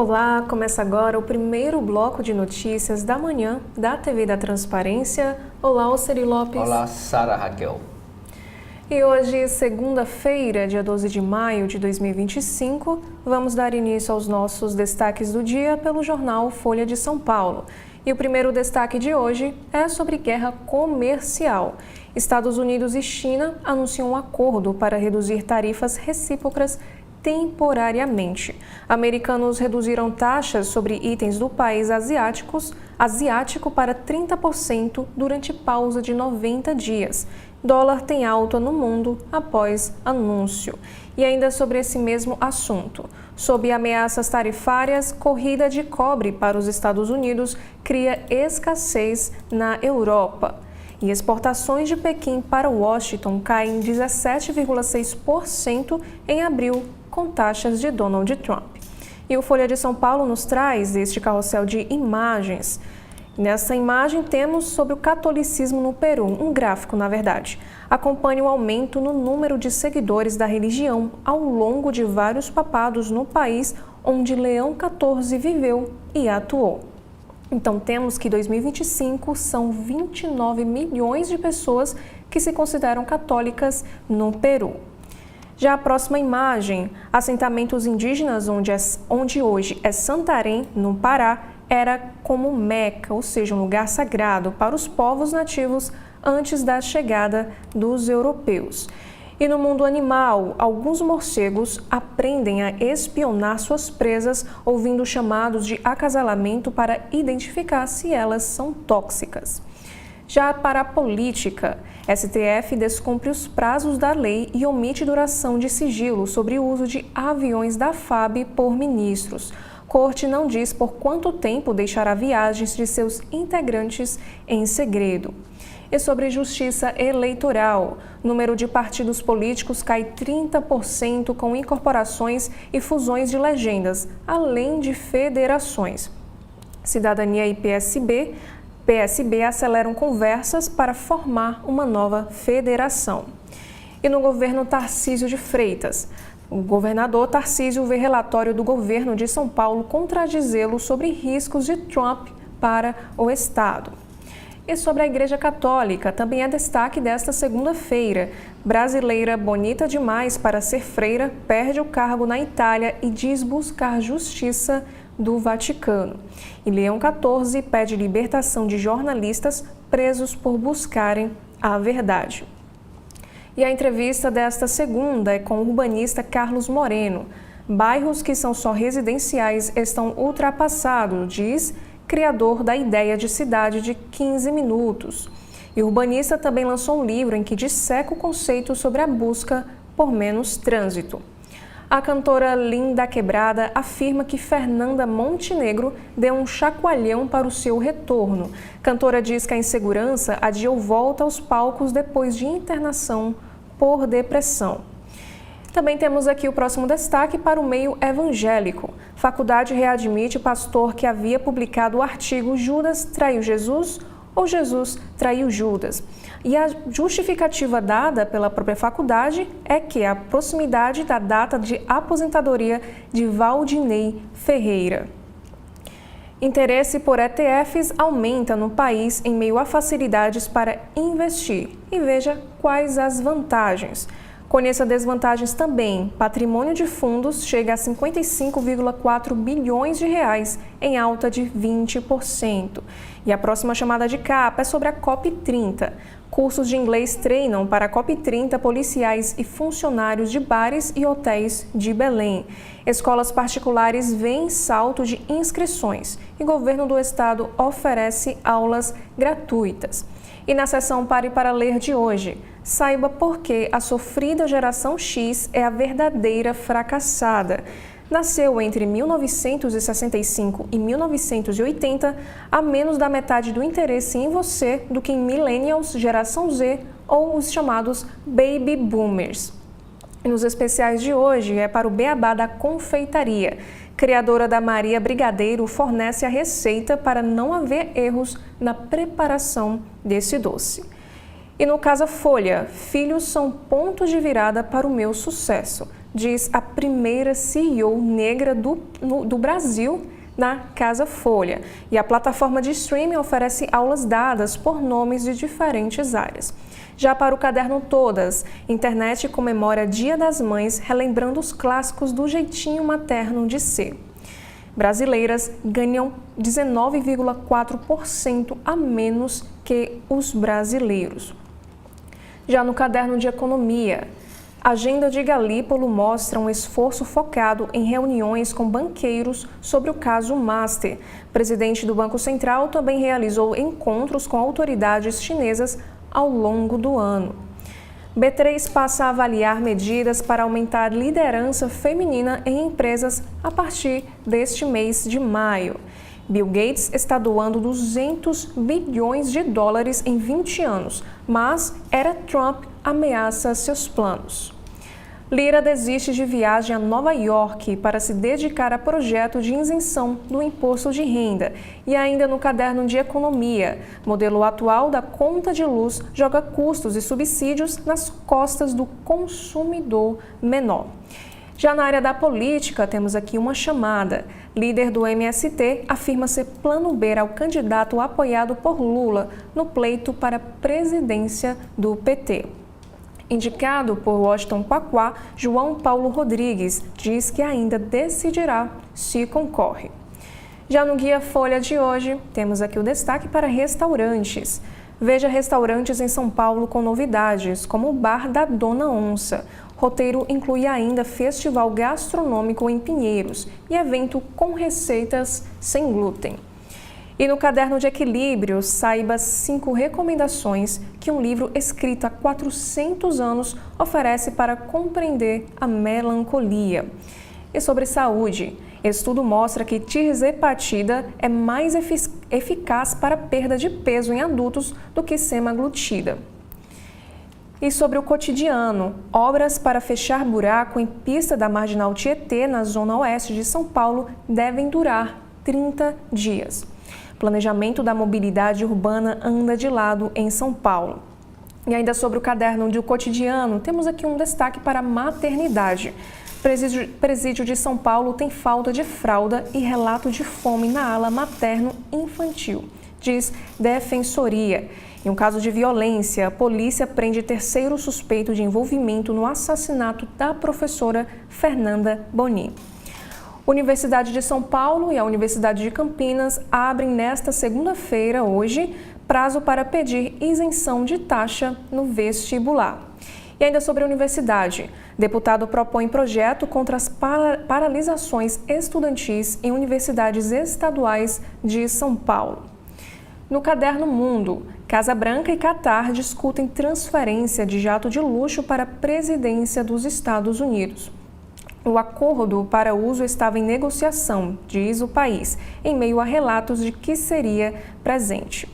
Olá, começa agora o primeiro bloco de notícias da manhã da TV da Transparência. Olá, Oceri Lopes. Olá, Sara Raquel. E hoje, segunda-feira, dia 12 de maio de 2025, vamos dar início aos nossos destaques do dia pelo jornal Folha de São Paulo. E o primeiro destaque de hoje é sobre guerra comercial. Estados Unidos e China anunciam um acordo para reduzir tarifas recíprocas temporariamente. Americanos reduziram taxas sobre itens do país asiático para 30% durante pausa de 90 dias. Dólar tem alta no mundo após anúncio. E ainda sobre esse mesmo assunto. Sob ameaças tarifárias, corrida de cobre para os Estados Unidos cria escassez na Europa. E exportações de Pequim para Washington caem 17,6% em abril, com taxas de Donald Trump. E o Folha de São Paulo nos traz este carrossel de imagens. Nessa imagem temos sobre o catolicismo no Peru, um gráfico na verdade. Acompanha o aumento no número de seguidores da religião ao longo de vários papados no país onde Leão XIV viveu e atuou. Então temos que em 2025 são 29 milhões de pessoas que se consideram católicas no Peru. Já a próxima imagem, assentamentos indígenas onde hoje é Santarém, no Pará, era como Meca, ou seja, um lugar sagrado para os povos nativos antes da chegada dos europeus. E no mundo animal, alguns morcegos aprendem a espionar suas presas ouvindo chamados de acasalamento para identificar se elas são tóxicas. Já para a política, STF descumpre os prazos da lei e omite duração de sigilo sobre o uso de aviões da FAB por ministros. Corte não diz por quanto tempo deixará viagens de seus integrantes em segredo. E sobre justiça eleitoral, número de partidos políticos cai 30% com incorporações e fusões de legendas, além de federações. Cidadania e PSB aceleram conversas para formar uma nova federação. E no governo Tarcísio de Freitas, o governador Tarcísio vê relatório do governo de São Paulo contradizê-lo sobre riscos de Trump para o estado. E sobre a Igreja Católica, também é destaque desta segunda-feira. Brasileira bonita demais para ser freira perde o cargo na Itália e diz buscar justiça do Vaticano. E Leão XIV pede libertação de jornalistas presos por buscarem a verdade. E a entrevista desta segunda é com o urbanista Carlos Moreno. Bairros que são só residenciais estão ultrapassados, diz criador da ideia de cidade de 15 minutos. E o urbanista também lançou um livro em que disseca o conceito sobre a busca por menos trânsito. A cantora Linda Quebrada afirma que Fernanda Montenegro deu um chacoalhão para o seu retorno. Cantora diz que a insegurança adiou volta aos palcos depois de internação por depressão. Também temos aqui o próximo destaque para o meio evangélico. Faculdade readmite pastor que havia publicado o artigo Judas traiu Jesus ou Jesus traiu Judas. E a justificativa dada pela própria faculdade é que a proximidade da data de aposentadoria de Valdinei Ferreira. Interesse por ETFs aumenta no país em meio a facilidades para investir. E veja quais as vantagens. Conheça desvantagens também. Patrimônio de fundos chega a 55,4 bilhões de reais, em alta de 20%. E a próxima chamada de capa é sobre a COP30. Cursos de inglês treinam para a COP30 policiais e funcionários de bares e hotéis de Belém. Escolas particulares veem salto de inscrições e governo do estado oferece aulas gratuitas. E na sessão Pare para Ler de hoje, saiba por que a sofrida geração X é a verdadeira fracassada. Nasceu entre 1965 e 1980, a menos da metade do interesse em você do que em millennials, geração Z ou os chamados baby boomers. E nos especiais de hoje é para o beabá da confeitaria. Criadora da Maria Brigadeiro fornece a receita para não haver erros na preparação desse doce. E no Casa Folha, filhos são pontos de virada para o meu sucesso. diz a primeira CEO negra do Brasil na Casa Folha. E a plataforma de streaming oferece aulas dadas por nomes de diferentes áreas. Já para o caderno Todas, internet comemora Dia das Mães, relembrando os clássicos do jeitinho materno de ser. Brasileiras ganham 19,4% a menos que os brasileiros. Já no caderno de Economia, a agenda de Galípolo mostra um esforço focado em reuniões com banqueiros sobre o caso Master. O presidente do Banco Central também realizou encontros com autoridades chinesas ao longo do ano. B3 passa a avaliar medidas para aumentar liderança feminina em empresas a partir deste mês de maio. Bill Gates está doando 200 bilhões de dólares em 20 anos, mas era Trump ameaça seus planos. Lira desiste de viagem a Nova York para se dedicar a projeto de isenção do imposto de renda. E ainda no caderno de Economia, modelo atual da conta de luz joga custos e subsídios nas costas do consumidor menor. Já na área da política, temos aqui uma chamada. Líder do MST afirma ser plano B ao candidato apoiado por Lula no pleito para a presidência do PT. Indicado por Washington Quaquá, João Paulo Rodrigues diz que ainda decidirá se concorre. Já no Guia Folha de hoje, temos aqui o destaque para restaurantes. Veja restaurantes em São Paulo com novidades, como o Bar da Dona Onça. O roteiro inclui ainda festival gastronômico em Pinheiros e evento com receitas sem glúten. E no caderno de Equilíbrio, saiba 5 recomendações que um livro escrito há 400 anos oferece para compreender a melancolia. E sobre saúde, estudo mostra que tirzepatida é mais eficaz para a perda de peso em adultos do que semaglutida. E sobre o cotidiano, obras para fechar buraco em pista da Marginal Tietê, na zona oeste de São Paulo, devem durar 30 dias. Planejamento da mobilidade urbana anda de lado em São Paulo. E ainda sobre o caderno do cotidiano, temos aqui um destaque para a maternidade. Presídio de São Paulo tem falta de fralda e relato de fome na ala materno-infantil, diz Defensoria. Em um caso de violência, a polícia prende terceiro suspeito de envolvimento no assassinato da professora Fernanda Bonin. Universidade de São Paulo e a Universidade de Campinas abrem nesta segunda-feira, hoje, prazo para pedir isenção de taxa no vestibular. E ainda sobre a universidade, deputado propõe projeto contra as paralisações estudantis em universidades estaduais de São Paulo. No caderno Mundo, Casa Branca e Catar discutem transferência de jato de luxo para a presidência dos Estados Unidos. O acordo para uso estava em negociação, diz o país, em meio a relatos de que seria presente.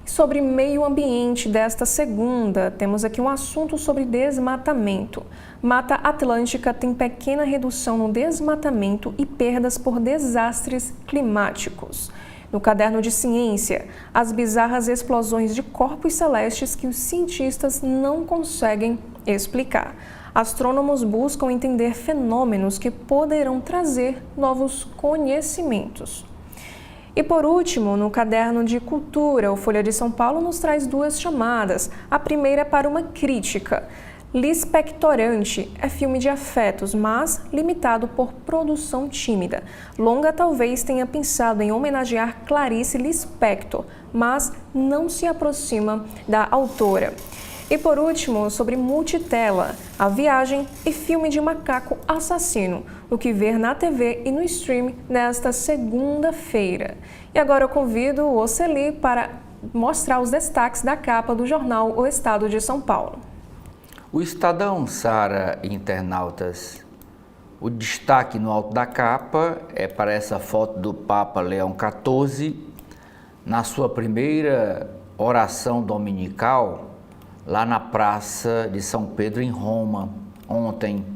Sobre meio ambiente desta segunda, temos aqui um assunto sobre desmatamento. Mata Atlântica tem pequena redução no desmatamento e perdas por desastres climáticos. No caderno de ciência, as bizarras explosões de corpos celestes que os cientistas não conseguem explicar. Astrônomos buscam entender fenômenos que poderão trazer novos conhecimentos. E por último, no caderno de cultura, o Folha de São Paulo nos traz 2 chamadas. A primeira é para uma crítica. Lispectorante é filme de afetos, mas limitado por produção tímida. Longa talvez tenha pensado em homenagear Clarice Lispector, mas não se aproxima da autora. E por último, sobre Multitela, A Viagem e filme de macaco assassino, o que ver na TV e no stream nesta segunda-feira. E agora eu convido o Oceli para mostrar os destaques da capa do jornal O Estado de São Paulo. O Estadão, Sara e internautas. O destaque no alto da capa é para essa foto do Papa Leão XIV, na sua primeira oração dominical, lá na Praça de São Pedro, em Roma, ontem.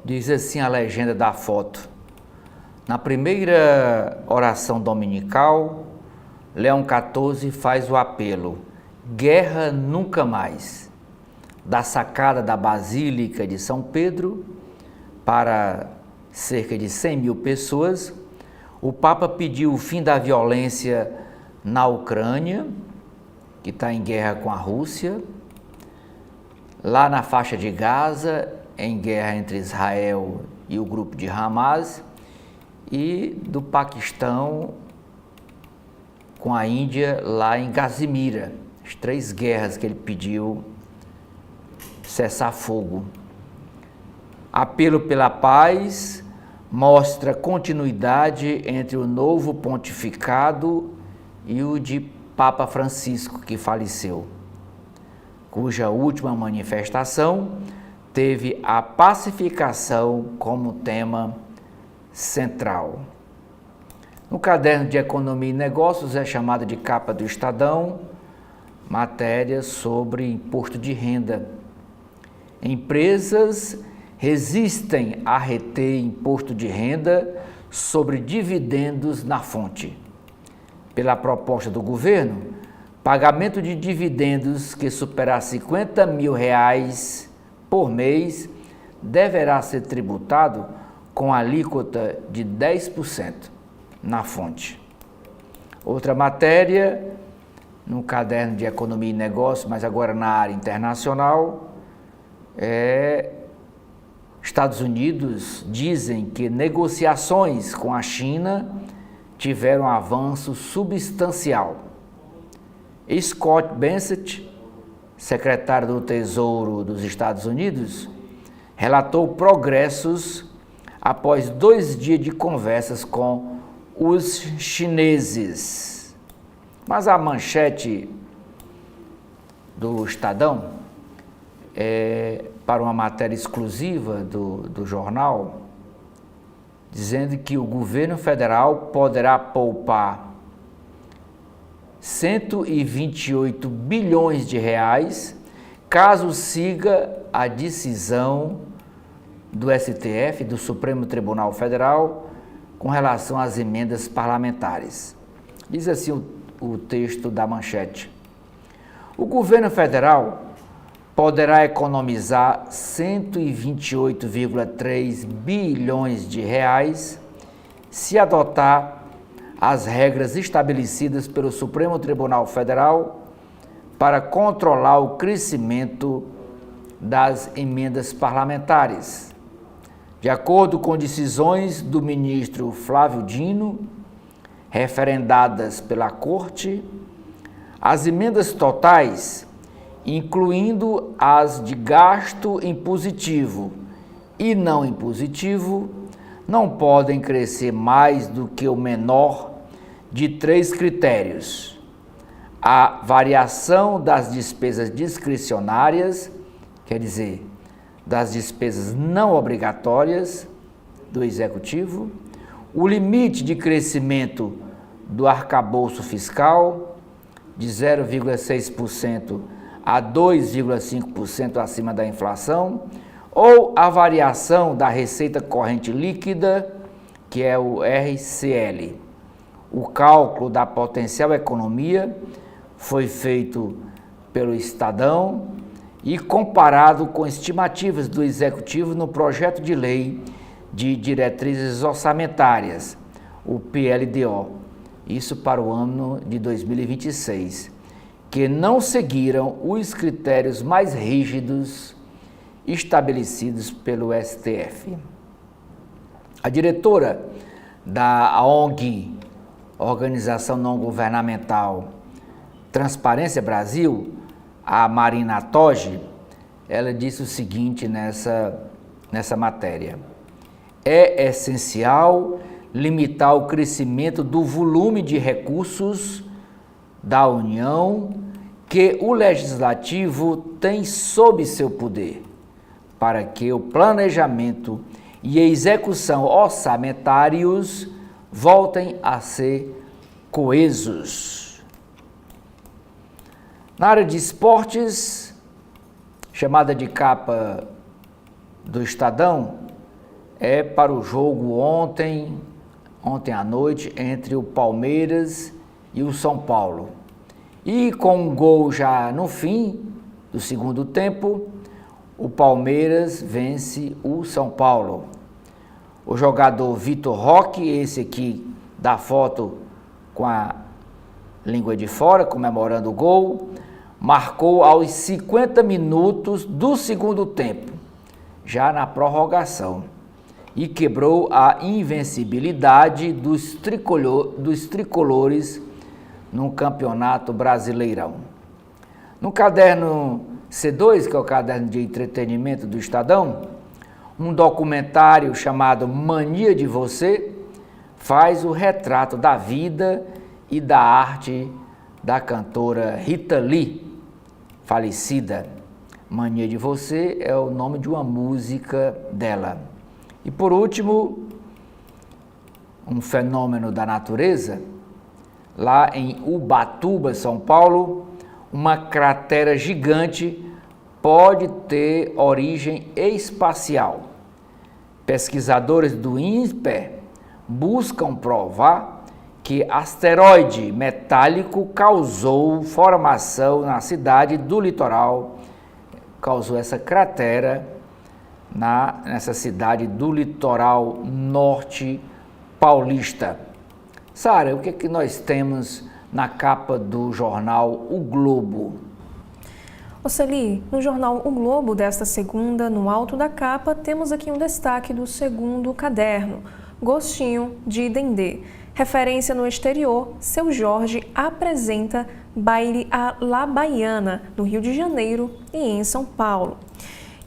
Diz assim a legenda da foto: na primeira oração dominical, Leão XIV faz o apelo: guerra nunca mais. Da sacada da Basílica de São Pedro, para cerca de 100 mil pessoas. O Papa pediu o fim da violência na Ucrânia, que está em guerra com a Rússia, lá na faixa de Gaza, em guerra entre Israel e o grupo de Hamas, e do Paquistão com a Índia lá em Casimira, as 3 guerras que ele pediu cessar fogo. Apelo pela paz mostra continuidade entre o novo pontificado e o de Papa Francisco, que faleceu, cuja última manifestação teve a pacificação como tema central. No caderno de Economia e Negócios é chamada de capa do Estadão, matéria sobre imposto de renda. Empresas resistem a reter imposto de renda sobre dividendos na fonte. Pela proposta do governo, pagamento de dividendos que superar R$50 mil por mês deverá ser tributado com alíquota de 10% na fonte. Outra matéria, no caderno de Economia e Negócios, mas agora na área internacional, Estados Unidos dizem que negociações com a China tiveram avanço substancial. Scott Bessent, secretário do Tesouro dos Estados Unidos, relatou progressos após 2 dias de conversas com os chineses. Mas a manchete do Estadão para uma matéria exclusiva do jornal, dizendo que o governo federal poderá poupar 128 bilhões de reais caso siga a decisão do STF, do Supremo Tribunal Federal, com relação às emendas parlamentares. Diz assim o texto da manchete: o governo federal poderá economizar 128,3 bilhões de reais se adotar as regras estabelecidas pelo Supremo Tribunal Federal para controlar o crescimento das emendas parlamentares. De acordo com decisões do ministro Flávio Dino, referendadas pela Corte, as emendas totais, incluindo as de gasto impositivo e não impositivo, não podem crescer mais do que o menor de 3 critérios: a variação das despesas discricionárias, quer dizer, das despesas não obrigatórias do Executivo, o limite de crescimento do arcabouço fiscal de 0,6% a 2,5% acima da inflação, ou a variação da receita corrente líquida, que é o RCL. O cálculo da potencial economia foi feito pelo Estadão e comparado com estimativas do Executivo no projeto de lei de diretrizes orçamentárias, o PLDO, isso para o ano de 2026, que não seguiram os critérios mais rígidos estabelecidos pelo STF. A diretora da ONG, Organização Não Governamental Transparência Brasil, a Marina Toge, ela disse o seguinte nessa matéria: é essencial limitar o crescimento do volume de recursos da União que o Legislativo tem sob seu poder, para que o planejamento e a execução orçamentários voltem a ser coesos. Na área de esportes, chamada de capa do Estadão, é para o jogo ontem à noite, entre o Palmeiras e o São Paulo. E com um gol já no fim do segundo tempo, o Palmeiras vence o São Paulo O jogador Vitor Roque, esse aqui da foto com a língua de fora, comemorando o gol, marcou aos 50 minutos do segundo tempo, já na prorrogação, e quebrou a invencibilidade dos tricolores no Campeonato Brasileirão. No caderno C2, que é o caderno de entretenimento do Estadão, um documentário chamado Mania de Você faz o retrato da vida e da arte da cantora Rita Lee, falecida. Mania de Você é o nome de uma música dela. E por último, um fenômeno da natureza, lá em Ubatuba, São Paulo, uma cratera gigante pode ter origem espacial. Pesquisadores do INPE buscam provar que asteroide metálico causou formação na cidade do litoral, causou essa cratera nessa cidade do litoral norte paulista. Sara, o que é que nós temos na capa do jornal O Globo? Oceli, no jornal O Globo desta segunda, no alto da capa, temos aqui um destaque do segundo caderno, Gostinho de Dendê. Referência no exterior, Seu Jorge apresenta baile à La Baiana, no Rio de Janeiro e em São Paulo.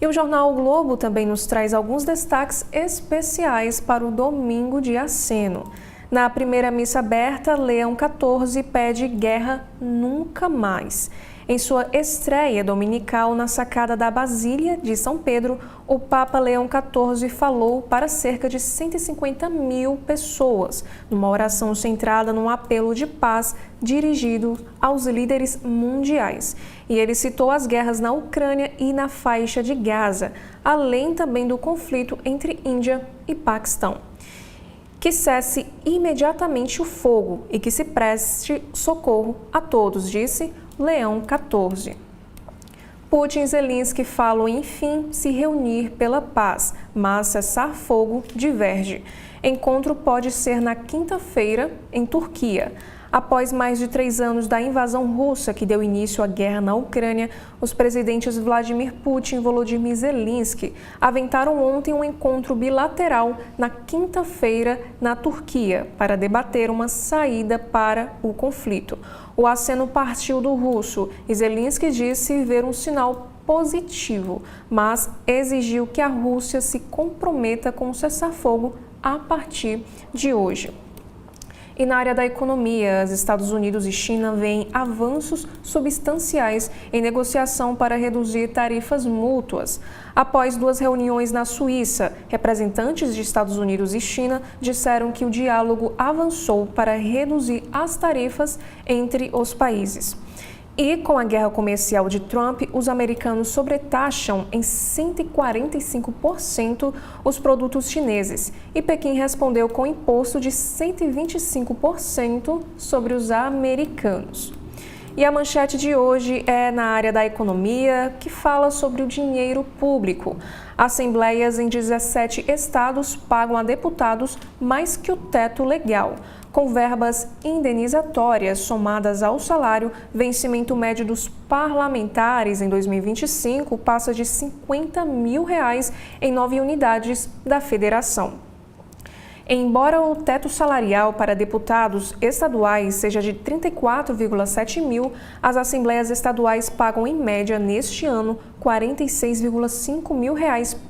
E o jornal O Globo também nos traz alguns destaques especiais para o domingo de Aceno. Na primeira missa aberta, Leão XIV pede guerra nunca mais. Em sua estreia dominical na sacada da Basília de São Pedro, o Papa Leão XIV falou para cerca de 150 mil pessoas, numa oração centrada num apelo de paz dirigido aos líderes mundiais. E ele citou as guerras na Ucrânia e na faixa de Gaza, além também do conflito entre Índia e Paquistão. Que cesse imediatamente o fogo e que se preste socorro a todos, disse Leão XIV. Putin e Zelensky falam, enfim, se reunir pela paz, mas cessar fogo diverge. Encontro pode ser na quinta-feira, em Turquia. Após mais de 3 anos da invasão russa que deu início à guerra na Ucrânia, os presidentes Vladimir Putin e Volodymyr Zelensky aventaram ontem um encontro bilateral na quinta-feira na Turquia para debater uma saída para o conflito. O aceno partiu do russo e Zelensky disse ver um sinal positivo, mas exigiu que a Rússia se comprometa com o cessar-fogo a partir de hoje. E na área da economia, os Estados Unidos e China veem avanços substanciais em negociação para reduzir tarifas mútuas. Após 2 reuniões na Suíça, representantes de Estados Unidos e China disseram que o diálogo avançou para reduzir as tarifas entre os países. E com a guerra comercial de Trump, os americanos sobretaxam em 145% os produtos chineses. E Pequim respondeu com imposto de 125% sobre os americanos. E a manchete de hoje é na área da economia, que fala sobre o dinheiro público. Assembleias em 17 estados pagam a deputados mais que o teto legal. Com verbas indenizatórias somadas ao salário, vencimento médio dos parlamentares em 2025 passa de R$ 50 mil em 9 unidades da federação. Embora o teto salarial para deputados estaduais seja de 34,7 mil, as assembleias estaduais pagam em média neste ano R$ 46,5 mil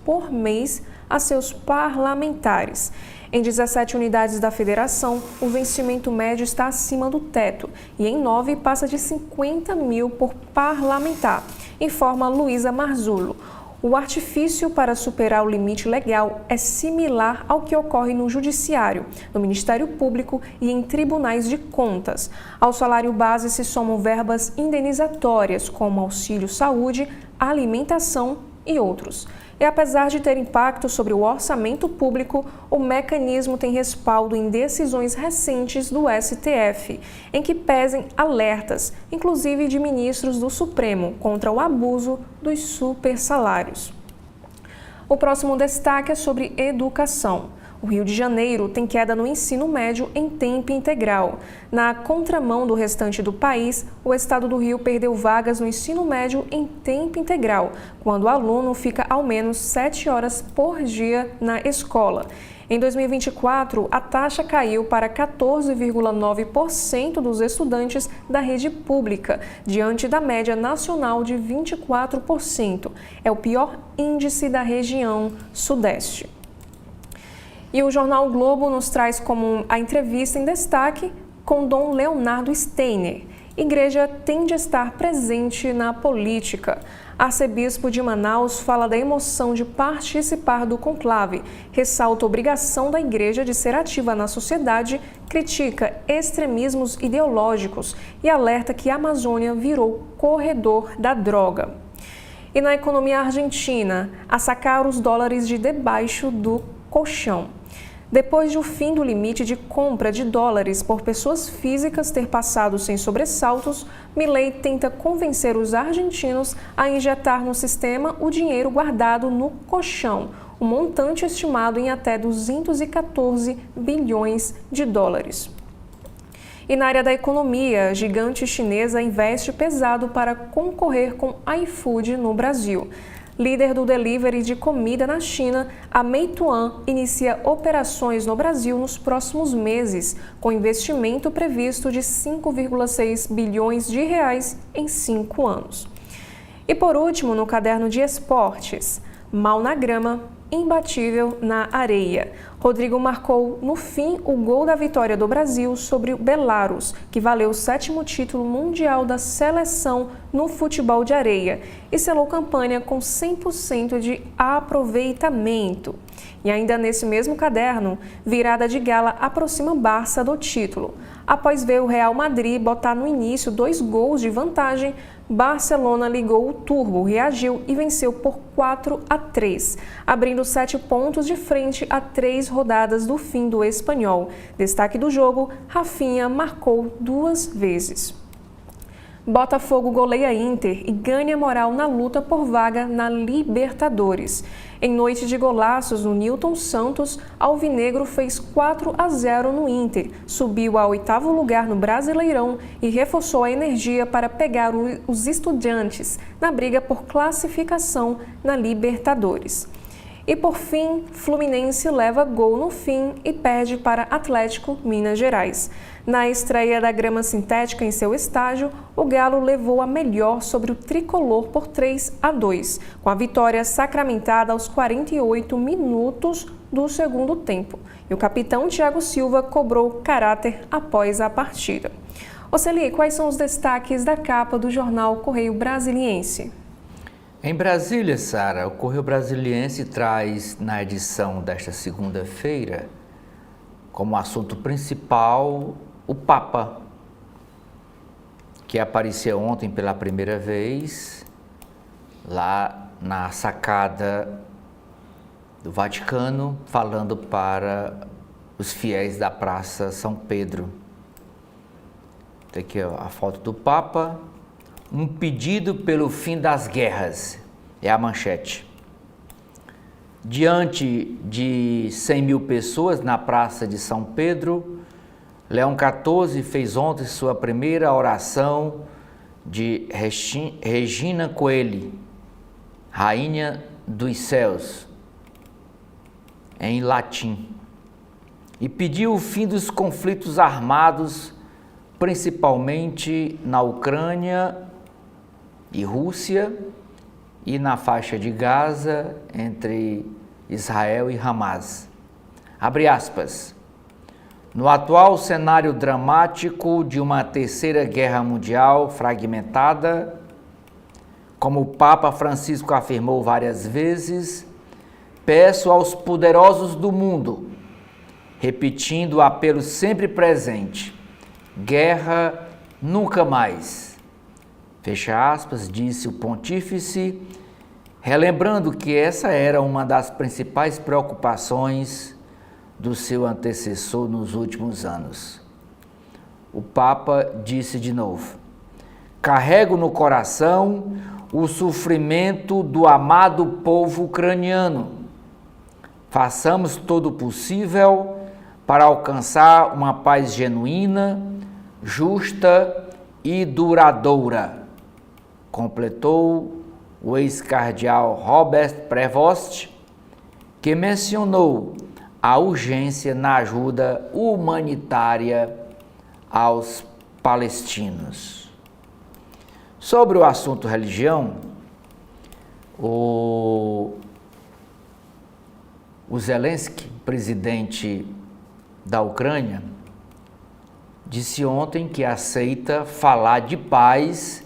por mês a seus parlamentares. Em 17 unidades da federação, o vencimento médio está acima do teto e em 9 passa de 50 mil por parlamentar, informa Luísa Marzullo. O artifício para superar o limite legal é similar ao que ocorre no Judiciário, no Ministério Público e em tribunais de contas. Ao salário base se somam verbas indenizatórias, como auxílio saúde, alimentação e outros. E apesar de ter impacto sobre o orçamento público, o mecanismo tem respaldo em decisões recentes do STF, em que pesem alertas, inclusive de ministros do Supremo, contra o abuso dos supersalários. O próximo destaque é sobre educação. O Rio de Janeiro tem queda no ensino médio em tempo integral. Na contramão do restante do país, o estado do Rio perdeu vagas no ensino médio em tempo integral, quando o aluno fica ao menos 7 horas por dia na escola. Em 2024, a taxa caiu para 14,9% dos estudantes da rede pública, diante da média nacional de 24%. É o pior índice da região Sudeste. E o jornal o Globo nos traz como a entrevista em destaque com Dom Leonardo Steiner. Igreja tem de estar presente na política. Arcebispo de Manaus fala da emoção de participar do conclave, ressalta a obrigação da igreja de ser ativa na sociedade, critica extremismos ideológicos e alerta que a Amazônia virou corredor da droga. E na economia argentina, a sacar os dólares de debaixo do colchão. Depois do fim do limite de compra de dólares por pessoas físicas ter passado sem sobressaltos, Milei tenta convencer os argentinos a injetar no sistema o dinheiro guardado no colchão, um montante estimado em até 214 bilhões de dólares. E na área da economia, a gigante chinesa investe pesado para concorrer com iFood no Brasil. Líder do delivery de comida na China, a Meituan inicia operações no Brasil nos próximos meses, com investimento previsto de 5,6 bilhões de reais em 5 anos. E por último, no caderno de esportes, mal na grama, imbatível na areia. Rodrigo marcou, no fim, o gol da vitória do Brasil sobre o Belarus, que valeu o 7º título mundial da seleção no futebol de areia e selou campanha com 100% de aproveitamento. E ainda nesse mesmo caderno, virada de gala aproxima Barça do título. Após ver o Real Madrid botar no início 2 gols de vantagem, Barcelona ligou o turbo, reagiu e venceu por 4-3, abrindo 7 pontos de frente a 3 rodadas do fim do espanhol. Destaque do jogo, Rafinha marcou 2 vezes. Botafogo goleia Inter e ganha moral na luta por vaga na Libertadores. Em noite de golaços no Nilton Santos, Alvinegro fez 4-0 no Inter, subiu ao 8º lugar no Brasileirão e reforçou a energia para pegar os Estudiantes na briga por classificação na Libertadores. E por fim, Fluminense leva gol no fim e perde para Atlético Minas Gerais. Na estreia da grama sintética em seu estádio, o Galo levou a melhor sobre o tricolor por 3-2, com a vitória sacramentada aos 48 minutos do segundo tempo. E o capitão Thiago Silva cobrou caráter após a partida. Oceli, quais são os destaques da capa do jornal Correio Brasiliense? Em Brasília, Sara, o Correio Brasiliense traz na edição desta segunda-feira, como assunto principal, o Papa, que apareceu ontem pela primeira vez lá na sacada do Vaticano, falando para os fiéis da Praça São Pedro. Tem aqui a foto do Papa. Um pedido pelo fim das guerras, é a manchete. Diante de 100 mil pessoas na Praça de São Pedro, Leão XIV fez ontem sua primeira oração de Regina Coeli, Rainha dos Céus, em latim, e pediu o fim dos conflitos armados, principalmente na Ucrânia e Rússia e na faixa de Gaza entre Israel e Hamas. Abre aspas. No atual cenário dramático de uma terceira guerra mundial fragmentada, como o Papa Francisco afirmou várias vezes, peço aos poderosos do mundo, repetindo o apelo sempre presente, guerra nunca mais. Fecha aspas, disse o pontífice, relembrando que essa era uma das principais preocupações do seu antecessor nos últimos anos. O Papa disse de novo, carrego no coração o sofrimento do amado povo ucraniano. façamos todo o possível para alcançar uma paz genuína, justa e duradoura, completou o ex-cardeal Robert Prevost, que mencionou a urgência na ajuda humanitária aos palestinos. Sobre o assunto religião, o Zelensky, presidente da Ucrânia, disse ontem que aceita falar de paz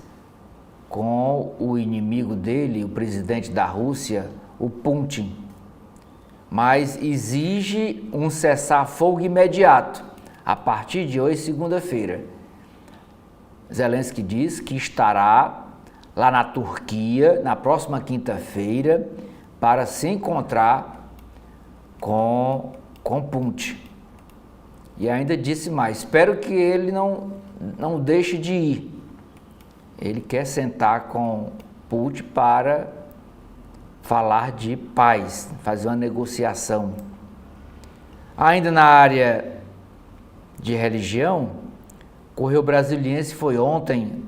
com o inimigo dele, o presidente da Rússia, o Putin, mas exige um cessar-fogo imediato, a partir de hoje, segunda-feira. Zelensky diz que estará lá na Turquia, na próxima quinta-feira, para se encontrar com Putin. E ainda disse mais, espero que ele não deixe de ir. Ele quer sentar com Putin para falar de paz, fazer uma negociação. Ainda na área de religião, o Correio Brasiliense foi ontem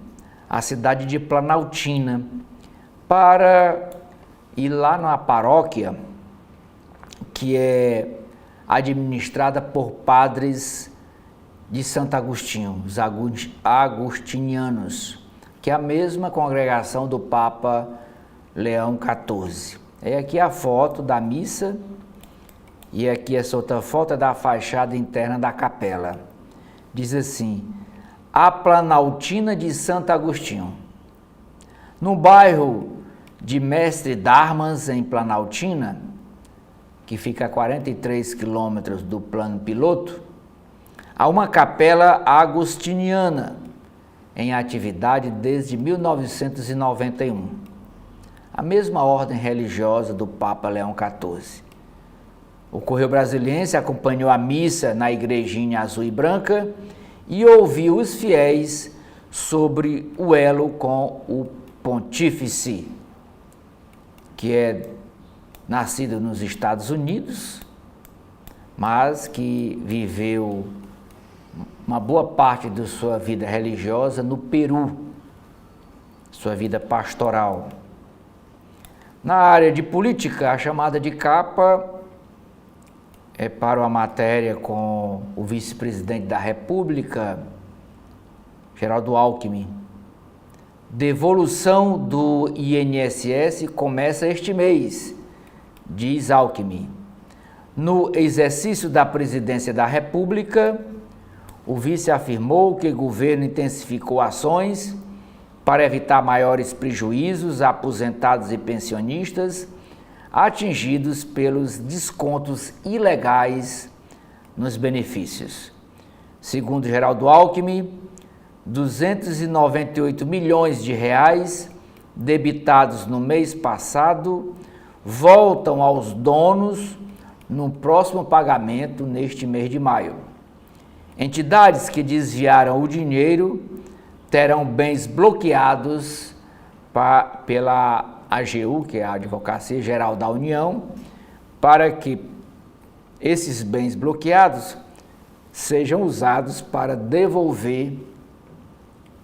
à cidade de Planaltina para ir lá na paróquia que é administrada por padres de Santo Agostinho, os agostinianos, que é a mesma congregação do Papa Leão XIV. É aqui a foto da missa e aqui essa outra foto é da fachada interna da capela. Diz assim, a Planaltina de Santo Agostinho. No bairro de Mestre Darmas, em Planaltina, que fica a 43 quilômetros do plano piloto, há uma capela agostiniana em atividade desde 1991. A mesma ordem religiosa do Papa Leão XIV. O Correio Brasiliense acompanhou a missa na igrejinha azul e branca e ouviu os fiéis sobre o elo com o pontífice, que é nascido nos Estados Unidos, mas que viveu uma boa parte de sua vida religiosa no Peru, sua vida pastoral. Na área de política, a chamada de capa é para uma matéria com o vice-presidente da República, Geraldo Alckmin. Devolução do INSS começa este mês, diz Alckmin. No exercício da presidência da República, o vice afirmou que o governo intensificou ações para evitar maiores prejuízos a aposentados e pensionistas atingidos pelos descontos ilegais nos benefícios. Segundo Geraldo Alckmin, 298 milhões de reais debitados no mês passado voltam aos donos no próximo pagamento neste mês de maio. Entidades que desviaram o dinheiro terão bens bloqueados pela AGU, que é a Advocacia Geral da União, para que esses bens bloqueados sejam usados para devolver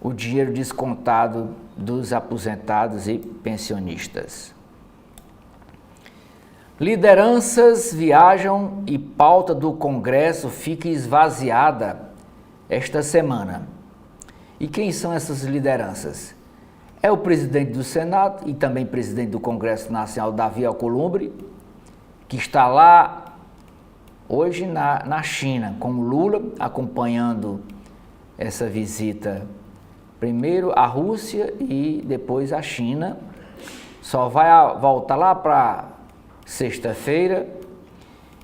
o dinheiro descontado dos aposentados e pensionistas. Lideranças viajam e pauta do Congresso fica esvaziada esta semana. E quem são essas lideranças? É o presidente do Senado e também presidente do Congresso Nacional, Davi Alcolumbre, que está lá hoje na China, com Lula, acompanhando essa visita, primeiro a Rússia e depois a China. Só vai voltar lá para sexta-feira.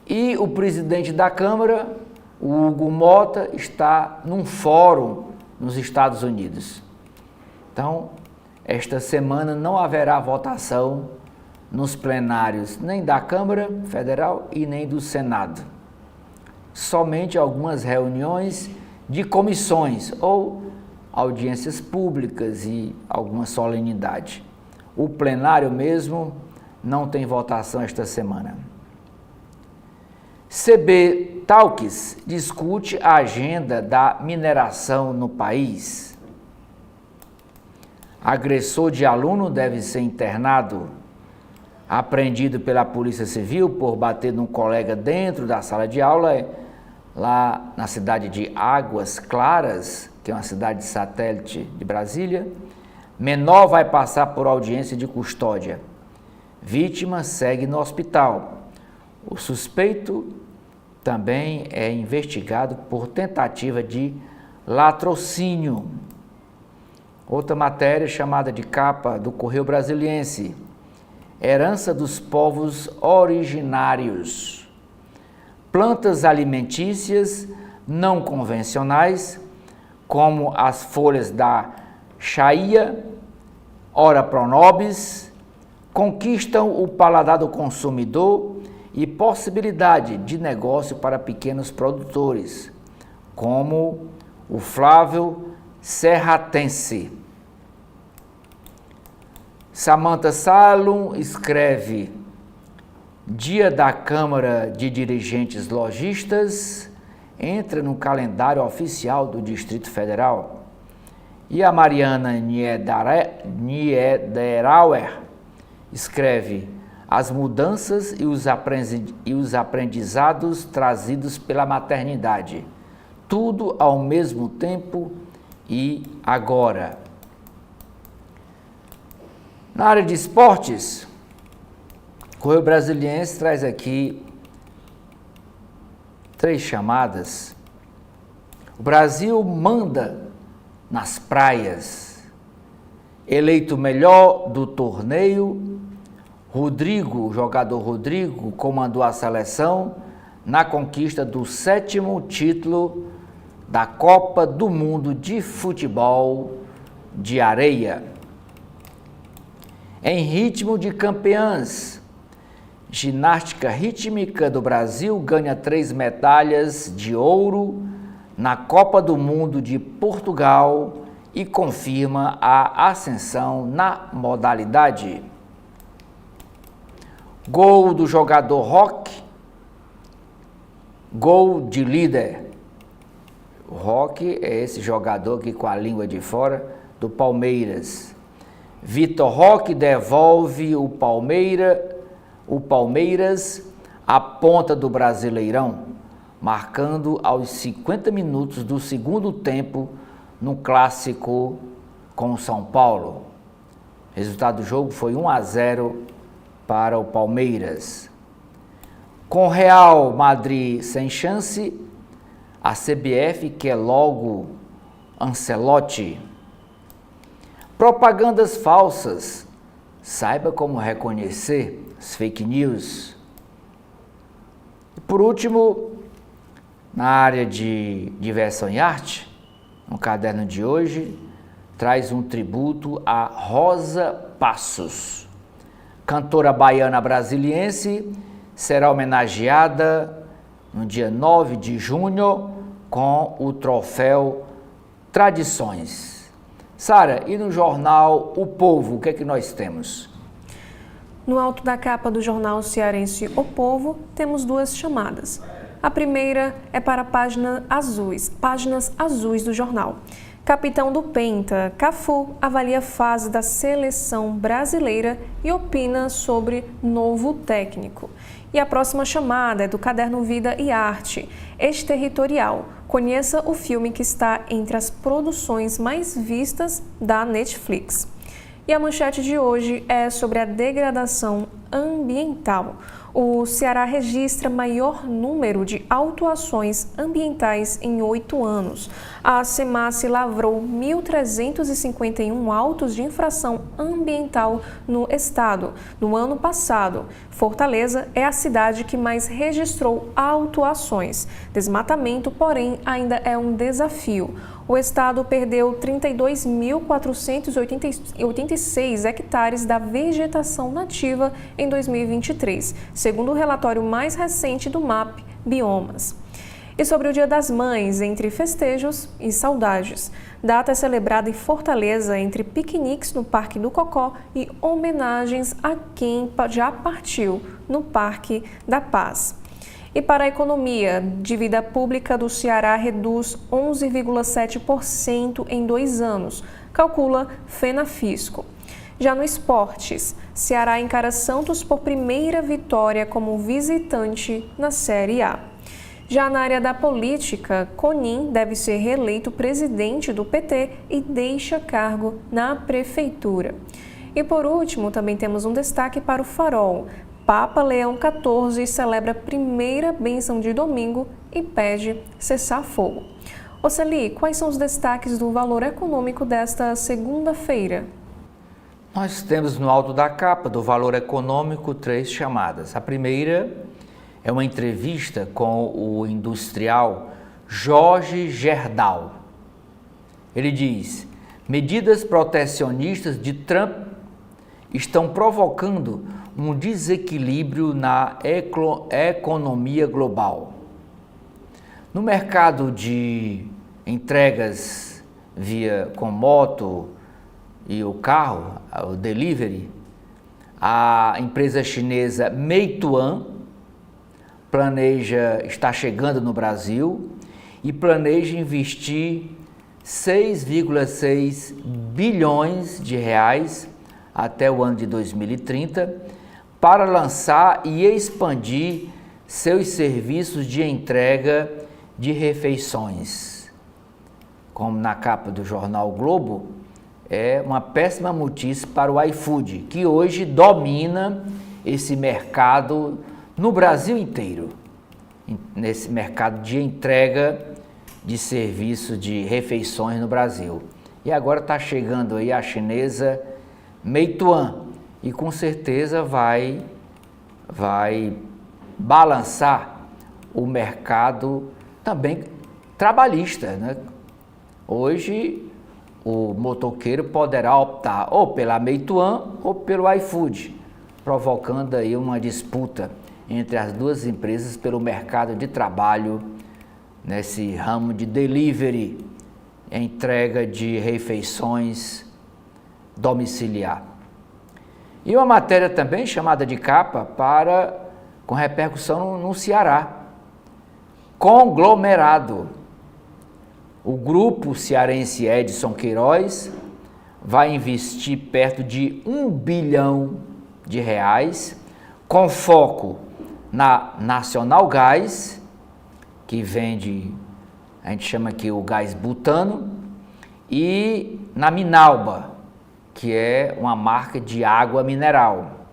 E o presidente da Câmara, o Hugo Mota, está num fórum nos Estados Unidos. Então, esta semana não haverá votação nos plenários nem da Câmara Federal e nem do Senado. Somente algumas reuniões de comissões ou audiências públicas e alguma solenidade. O plenário mesmo não tem votação esta semana. CB Talks discute a agenda da mineração no país. Agressor de aluno deve ser internado. Apreendido pela Polícia Civil por bater num colega dentro da sala de aula, lá na cidade de Águas Claras, que é uma cidade satélite de Brasília. Menor vai passar por audiência de custódia. Vítima segue no hospital. O suspeito também é investigado por tentativa de latrocínio. Outra matéria chamada de capa do Correio Brasiliense. Herança dos povos originários. Plantas alimentícias não convencionais, como as folhas da chaia, ora pronobis, conquistam o paladar do consumidor e possibilidade de negócio para pequenos produtores, como o Flávio Serratense. Samantha Salum escreve: Dia da Câmara de Dirigentes Lojistas entra no calendário oficial do Distrito Federal. E a Mariana Niederauer escreve: as mudanças e os aprendizados trazidos pela maternidade, tudo ao mesmo tempo e agora. Na área de esportes, o Correio Brasiliense traz aqui 3 chamadas. O Brasil manda nas praias. Eleito melhor do torneio, Rodrigo, o jogador Rodrigo, comandou a seleção na conquista do 7º título da Copa do Mundo de Futebol de Areia. Em ritmo de campeãs, ginástica rítmica do Brasil ganha 3 medalhas de ouro na Copa do Mundo de Portugal e confirma a ascensão na modalidade. Gol do jogador Roque, gol de líder. O Roque é esse jogador aqui com a língua de fora do Palmeiras. Vitor Roque devolve o Palmeiras à ponta do Brasileirão, marcando aos 50 minutos do segundo tempo no clássico com o São Paulo. O resultado do jogo foi 1-0 para o Palmeiras. Com Real Madrid sem chance, a CBF quer logo Ancelotti. Propagandas falsas. Saiba como reconhecer as fake news. E por último, na área de diversão e arte, no caderno de hoje, traz um tributo a Rosa Passos. Cantora baiana brasiliense será homenageada no dia 9 de junho com o troféu Tradições. Sara, e no jornal O Povo, o que é que nós temos? No alto da capa do jornal cearense O Povo, temos 2 chamadas. A primeira é para páginas azuis do jornal. Capitão do Penta, Cafu, avalia a fase da seleção brasileira e opina sobre novo técnico. E a próxima chamada é do caderno Vida e Arte, Exterritorial. Conheça o filme que está entre as produções mais vistas da Netflix. E a manchete de hoje é sobre a degradação ambiental. O Ceará registra maior número de autuações ambientais em 8 anos. A SEMASSE lavrou 1.351 autos de infração ambiental no estado. No ano passado, Fortaleza é a cidade que mais registrou autuações. Desmatamento, porém, ainda é um desafio. O estado perdeu 32.486 hectares da vegetação nativa em 2023, segundo o relatório mais recente do MAP Biomas. E sobre o Dia das Mães, entre festejos e saudades. Data é celebrada em Fortaleza entre piqueniques no Parque do Cocó e homenagens a quem já partiu no Parque da Paz. E para a economia, dívida pública do Ceará reduz 11,7% em 2 anos, calcula Fenafisco. Já no esportes, Ceará encara Santos por primeira vitória como visitante na Série A. Já na área da política, Conin deve ser reeleito presidente do PT e deixa cargo na prefeitura. E por último, também temos um destaque para o Farol. Papa Leão XIV celebra a primeira bênção de domingo e pede cessar fogo. Oceli, quais são os destaques do valor econômico desta segunda-feira? Nós temos no alto da capa do Valor Econômico 3 chamadas. A primeira é uma entrevista com o industrial Jorge Gerdau. Ele diz: medidas protecionistas de Trump estão provocando um desequilíbrio na economia global. No mercado de entregas com moto e o carro, o delivery, a empresa chinesa Meituan está chegando no Brasil e planeja investir 6,6 bilhões de reais até o ano de 2030 para lançar e expandir seus serviços de entrega de refeições. Como na capa do jornal o Globo, é uma péssima notícia para o iFood, que hoje domina esse mercado no Brasil inteiro, nesse mercado de entrega de serviço de refeições no Brasil. E agora está chegando aí a chinesa Meituan e com certeza vai balançar o mercado também trabalhista, né? Hoje o motoqueiro poderá optar ou pela Meituan ou pelo iFood, provocando aí uma disputa entre as duas empresas pelo mercado de trabalho nesse ramo de delivery, entrega de refeições domiciliar. E uma matéria também chamada de capa com repercussão no Ceará. Conglomerado. O grupo cearense Edson Queiroz vai investir perto de R$1 bilhão com foco na Nacional Gás, que vende, a gente chama aqui o gás butano, e na Minalba, que é uma marca de água mineral.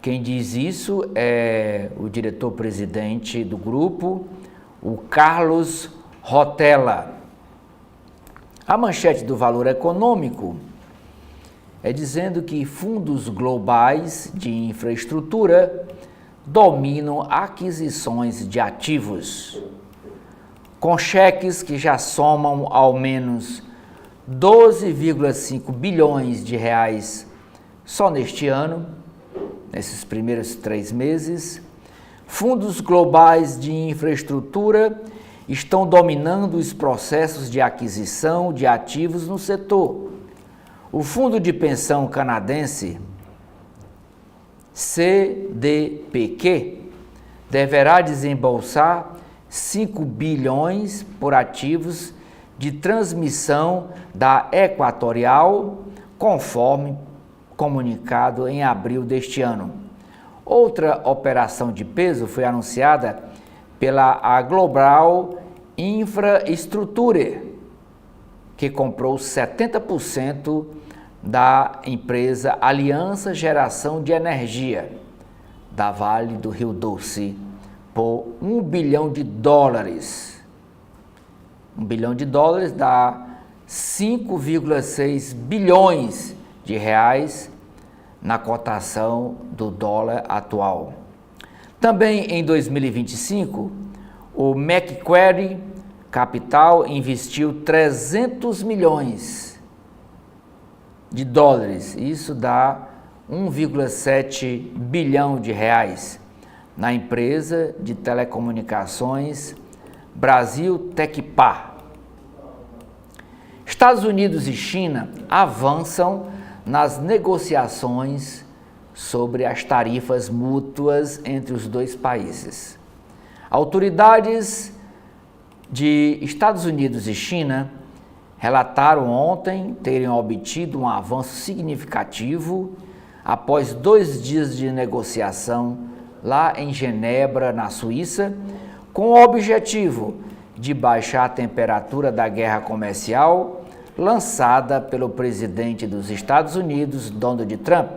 Quem diz isso é o diretor-presidente do grupo, o Carlos Rotella. A manchete do Valor Econômico é dizendo que fundos globais de infraestrutura dominam aquisições de ativos, com cheques que já somam ao menos 12,5 bilhões de reais só neste ano, nesses primeiros 3 meses. Fundos globais de infraestrutura estão dominando os processos de aquisição de ativos no setor. O fundo de pensão canadense CDPQ deverá desembolsar 5 bilhões por ativos de transmissão da Equatorial, conforme comunicado em abril deste ano. Outra operação de peso foi anunciada pela Global Infrastructure, que comprou 70% da empresa Aliança Geração de Energia, da Vale do Rio Doce, por $1 bilhão. $1 bilhão dá 5,6 bilhões de reais na cotação do dólar atual. Também em 2025, o Macquarie Capital investiu 300 milhões de dólares, isso dá 1,7 bilhão de reais, na empresa de telecomunicações Brasil Tecpar. Estados Unidos e China avançam nas negociações sobre as tarifas mútuas entre os dois países. Autoridades de Estados Unidos e China relataram ontem terem obtido um avanço significativo após 2 dias de negociação lá em Genebra, na Suíça, com o objetivo de baixar a temperatura da guerra comercial lançada pelo presidente dos Estados Unidos, Donald Trump.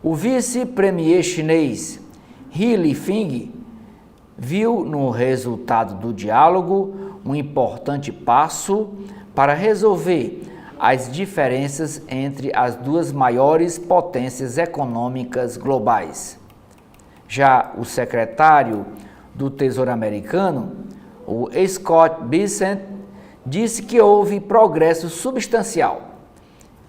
O vice-premier chinês He Lifeng viu no resultado do diálogo um importante passo para resolver as diferenças entre as 2 maiores potências econômicas globais. Já o secretário do Tesouro americano, o Scott Bessent, disse que houve progresso substancial.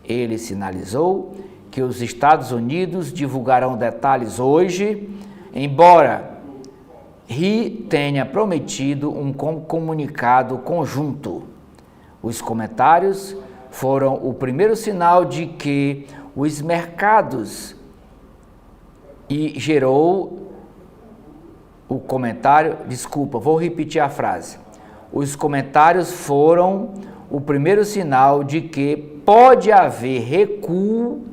Ele sinalizou que os Estados Unidos divulgarão detalhes hoje, embora He tenha prometido um comunicado conjunto. Os comentários foram o primeiro sinal de que os mercados e gerou o comentário, vou repetir a frase. Os comentários foram o primeiro sinal de que pode haver recuo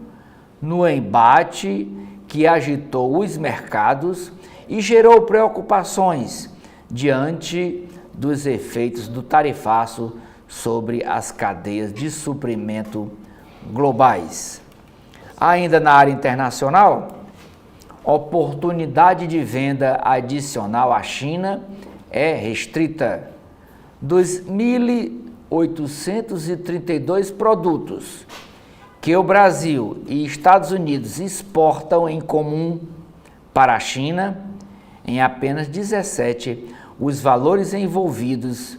no embate que agitou os mercados e gerou preocupações diante dos efeitos do tarifaço sobre as cadeias de suprimento globais. Ainda na área internacional, oportunidade de venda adicional à China é restrita. Dos 1.832 produtos que o Brasil e Estados Unidos exportam em comum para a China, em apenas 17, os valores envolvidos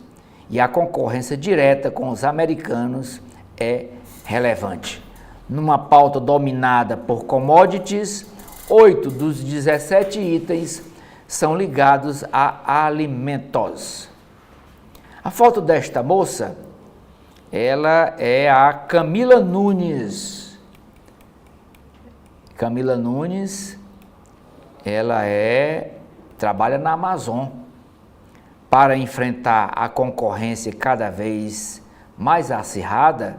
e a concorrência direta com os americanos é relevante. Numa pauta dominada por commodities, 8 dos 17 itens são ligados a alimentos. A foto desta moça, ela é a Camila Nunes. Camila Nunes, ela trabalha na Amazon para enfrentar a concorrência cada vez mais acirrada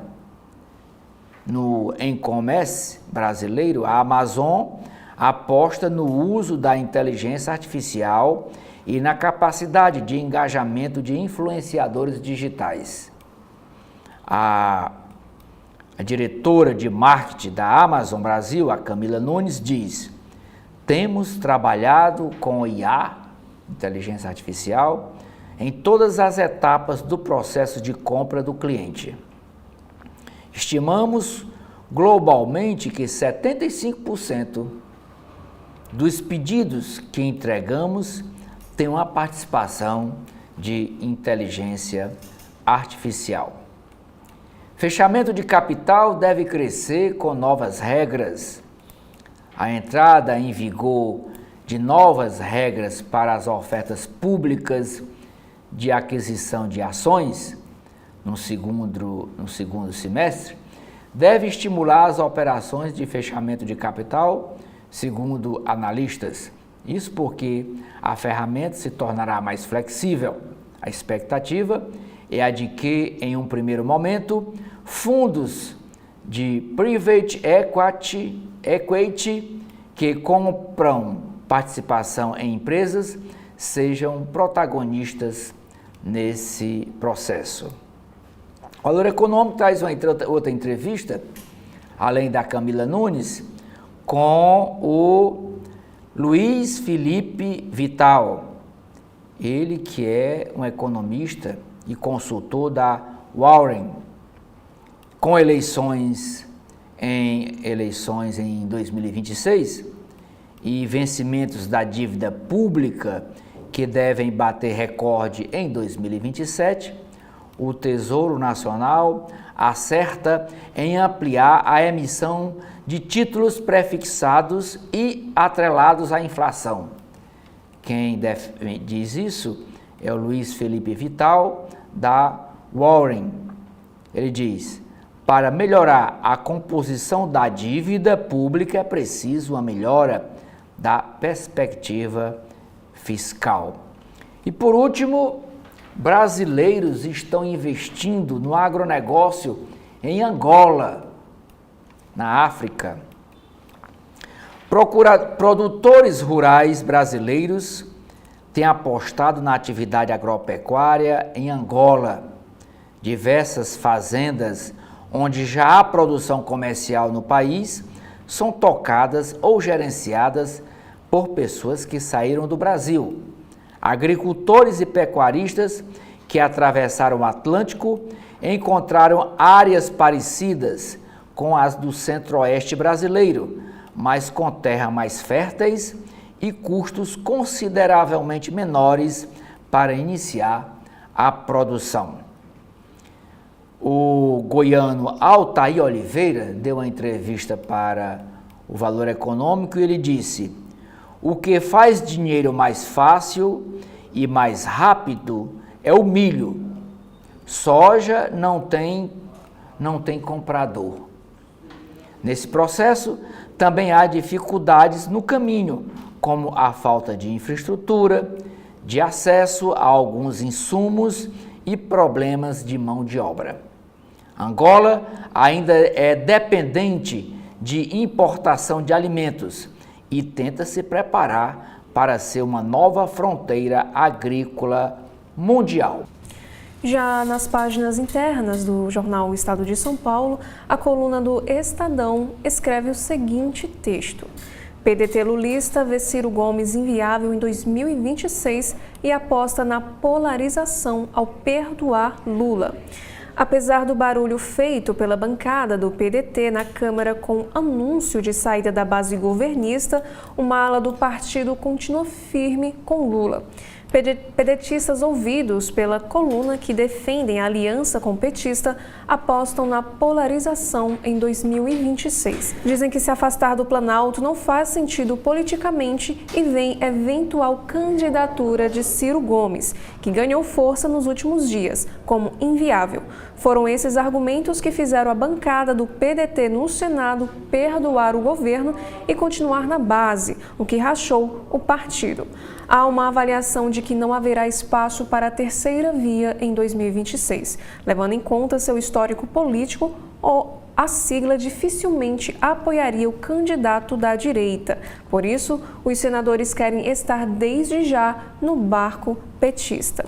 no e-commerce brasileiro. A Amazon aposta no uso da inteligência artificial e na capacidade de engajamento de influenciadores digitais. A diretora de marketing da Amazon Brasil, a Camila Nunes, diz: temos trabalhado com IA, inteligência artificial, em todas as etapas do processo de compra do cliente. Estimamos globalmente que 75% dos pedidos que entregamos têm uma participação de inteligência artificial. Fechamento de capital deve crescer com novas regras. A entrada em vigor de novas regras para as ofertas públicas de aquisição de ações no segundo semestre deve estimular as operações de fechamento de capital, segundo analistas. Isso porque a ferramenta se tornará mais flexível. A expectativa é a de que, em um primeiro momento, fundos de private equity que compram participação em empresas sejam protagonistas nesse processo. O Valor Econômico traz outra entrevista, além da Camila Nunes, com o Luiz Felipe Vital, ele que é um economista e consultor da Warren, com eleições em 2026 e vencimentos da dívida pública que devem bater recorde em 2027, o Tesouro Nacional acerta em ampliar a emissão de títulos prefixados e atrelados à inflação. Quem diz isso é o Luiz Felipe Vital, da Warren. Ele diz: para melhorar a composição da dívida pública é preciso uma melhora da perspectiva fiscal. E por último, brasileiros estão investindo no agronegócio em Angola, na África. Produtores rurais brasileiros têm apostado na atividade agropecuária em Angola. Diversas fazendas onde já há produção comercial no país são tocadas ou gerenciadas por pessoas que saíram do Brasil. Agricultores e pecuaristas que atravessaram o Atlântico encontraram áreas parecidas com as do centro-oeste brasileiro, mas com terras mais férteis e custos consideravelmente menores para iniciar a produção. O goiano Altair Oliveira deu uma entrevista para o Valor Econômico e ele disse: o que faz dinheiro mais fácil e mais rápido é o milho. Soja não tem comprador. Nesse processo, também há dificuldades no caminho, como a falta de infraestrutura, de acesso a alguns insumos e problemas de mão de obra. Angola ainda é dependente de importação de alimentos e tenta se preparar para ser uma nova fronteira agrícola mundial. Já nas páginas internas do jornal Estado de São Paulo, a coluna do Estadão escreve o seguinte texto: PDT lulista vê Ciro Gomes inviável em 2026 e aposta na polarização ao perdoar Lula. Apesar do barulho feito pela bancada do PDT na Câmara com anúncio de saída da base governista, uma ala do partido continua firme com Lula. Pedetistas ouvidos pela coluna que defendem a aliança com o petista apostam na polarização em 2026. Dizem que se afastar do Planalto não faz sentido politicamente e vem eventual candidatura de Ciro Gomes, que ganhou força nos últimos dias, como inviável. Foram esses argumentos que fizeram a bancada do PDT no Senado perdoar o governo e continuar na base, o que rachou o partido. Há uma avaliação de que não haverá espaço para a terceira via em 2026. Levando em conta seu histórico político, a sigla dificilmente apoiaria o candidato da direita. Por isso, os senadores querem estar desde já no barco petista.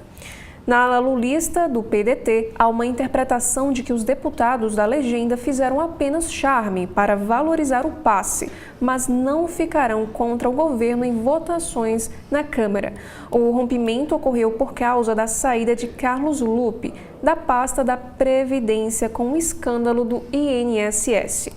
Na ala lulista do PDT, há uma interpretação de que os deputados da legenda fizeram apenas charme para valorizar o passe, mas não ficarão contra o governo em votações na Câmara. O rompimento ocorreu por causa da saída de Carlos Lupe, da pasta da Previdência com o escândalo do INSS.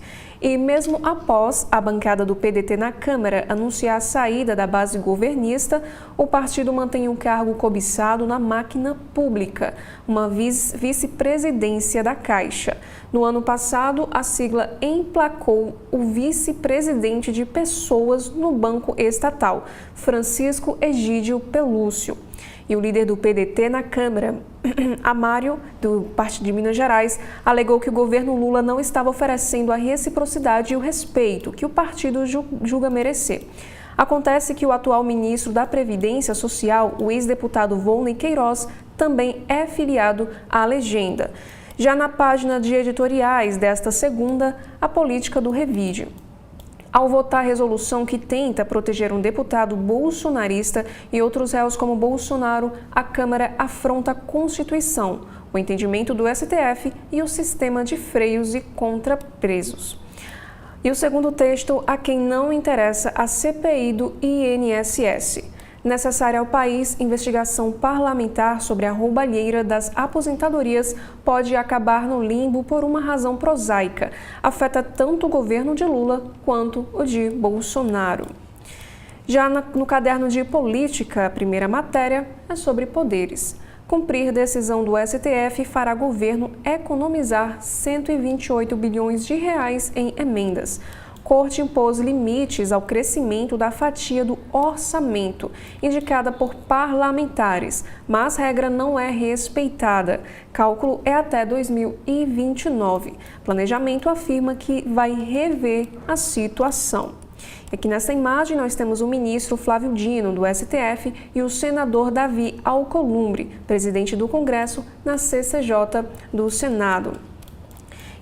E mesmo após a bancada do PDT na Câmara anunciar a saída da base governista, o partido mantém um cargo cobiçado na máquina pública, uma vice-presidência da Caixa. No ano passado, a sigla emplacou o vice-presidente de pessoas no Banco Estatal, Francisco Egídio Pelúcio. E o líder do PDT na Câmara, Amário, do Partido de Minas Gerais, alegou que o governo Lula não estava oferecendo a reciprocidade e o respeito que o partido julga merecer. Acontece que o atual ministro da Previdência Social, o ex-deputado Volney Queiroz, também é filiado à legenda. Já na página de editoriais desta segunda, a política do Revide. Ao votar a resolução que tenta proteger um deputado bolsonarista e outros réus como Bolsonaro, a Câmara afronta a Constituição, o entendimento do STF e o sistema de freios e contrapresos. E o segundo texto, a quem não interessa a CPI do INSS. Necessária ao país, investigação parlamentar sobre a roubalheira das aposentadorias pode acabar no limbo por uma razão prosaica. Afeta tanto o governo de Lula quanto o de Bolsonaro. Já no caderno de política, a primeira matéria é sobre poderes. Cumprir decisão do STF fará governo economizar 128 bilhões de reais em emendas. Corte impôs limites ao crescimento da fatia do orçamento, indicada por parlamentares, mas regra não é respeitada. Cálculo é até 2029. Planejamento afirma que vai rever a situação. Aqui nessa imagem nós temos o ministro Flávio Dino, do STF, e o senador Davi Alcolumbre, presidente do Congresso, na CCJ do Senado.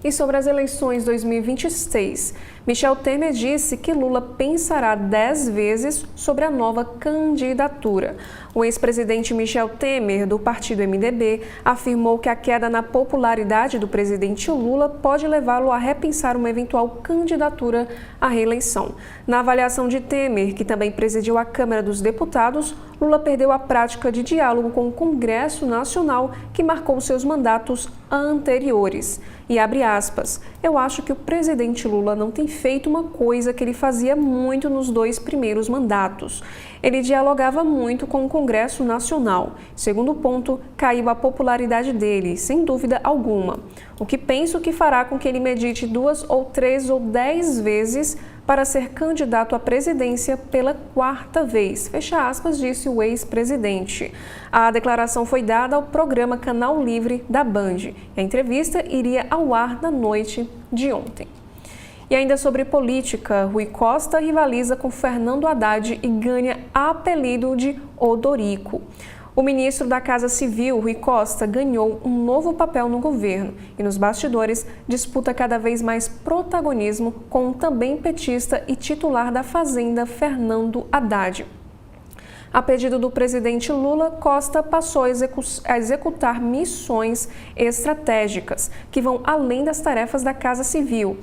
E sobre as eleições 2026, Michel Temer disse que Lula pensará 10 vezes sobre a nova candidatura. O ex-presidente Michel Temer, do partido MDB, afirmou que a queda na popularidade do presidente Lula pode levá-lo a repensar uma eventual candidatura à reeleição. Na avaliação de Temer, que também presidiu a Câmara dos Deputados, Lula perdeu a prática de diálogo com o Congresso Nacional, que marcou seus mandatos anteriores. E abre aspas, eu acho que o presidente Lula não tem feito uma coisa que ele fazia muito nos 2 primeiros mandatos. Ele dialogava muito com o Congresso Nacional. Segundo ponto, caiu a popularidade dele, sem dúvida alguma. O que penso que fará com que ele medite 2 ou 3 ou 10 vezes para ser candidato à presidência pela 4ª vez, fecha aspas, disse o ex-presidente. A declaração foi dada ao programa Canal Livre da Band. A entrevista iria ao ar na noite de ontem. E ainda sobre política, Rui Costa rivaliza com Fernando Haddad e ganha apelido de Odorico. O ministro da Casa Civil, Rui Costa, ganhou um novo papel no governo e, nos bastidores, disputa cada vez mais protagonismo com o também petista e titular da Fazenda, Fernando Haddad. A pedido do presidente Lula, Costa passou a executar missões estratégicas que vão além das tarefas da Casa Civil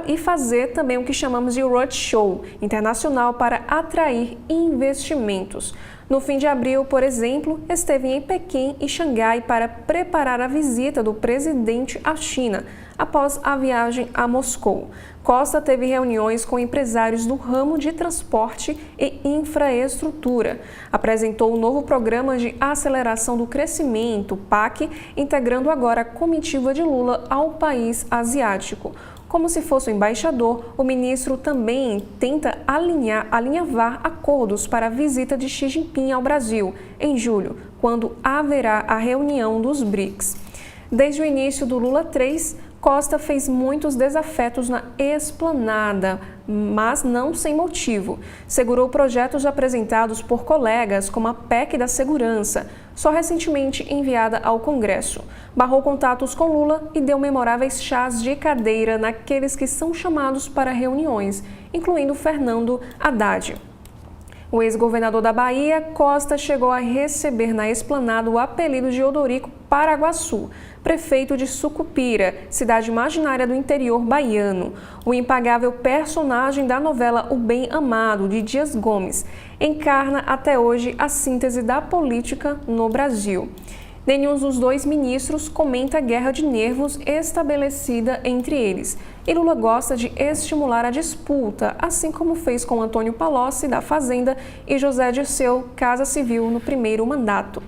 e fazer também o que chamamos de roadshow internacional para atrair investimentos. No fim de abril, por exemplo, esteve em Pequim e Xangai para preparar a visita do presidente à China, após a viagem a Moscou. Costa teve reuniões com empresários do ramo de transporte e infraestrutura. Apresentou o novo Programa de Aceleração do Crescimento, PAC, integrando agora a comitiva de Lula ao país asiático. Como se fosse o embaixador, o ministro também tenta alinhavar acordos para a visita de Xi Jinping ao Brasil, em julho, quando haverá a reunião dos BRICS. Desde o início do Lula 3, Costa fez muitos desafetos na esplanada, mas não sem motivo. Segurou projetos apresentados por colegas, como a PEC da Segurança, só recentemente enviada ao Congresso. Barrou contatos com Lula e deu memoráveis chás de cadeira naqueles que são chamados para reuniões, incluindo Fernando Haddad. O ex-governador da Bahia, Costa, chegou a receber na esplanada o apelido de Odorico Paraguaçu, prefeito de Sucupira, cidade imaginária do interior baiano. O impagável personagem da novela O Bem Amado, de Dias Gomes, encarna até hoje a síntese da política no Brasil. Nenhum dos 2 ministros comenta a guerra de nervos estabelecida entre eles. E Lula gosta de estimular a disputa, assim como fez com Antônio Palocci, da Fazenda, e José Dirceu, Casa Civil, no primeiro mandato.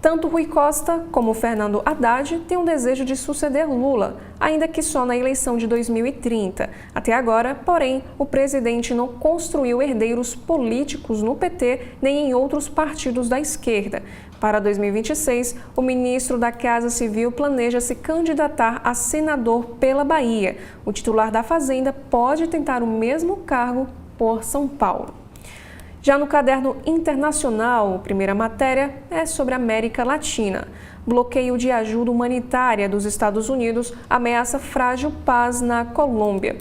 Tanto Rui Costa como Fernando Haddad têm um desejo de suceder Lula, ainda que só na eleição de 2030. Até agora, porém, o presidente não construiu herdeiros políticos no PT nem em outros partidos da esquerda. Para 2026, o ministro da Casa Civil planeja se candidatar a senador pela Bahia. O titular da Fazenda pode tentar o mesmo cargo por São Paulo. Já no caderno internacional, a primeira matéria é sobre a América Latina. Bloqueio de ajuda humanitária dos Estados Unidos ameaça frágil paz na Colômbia.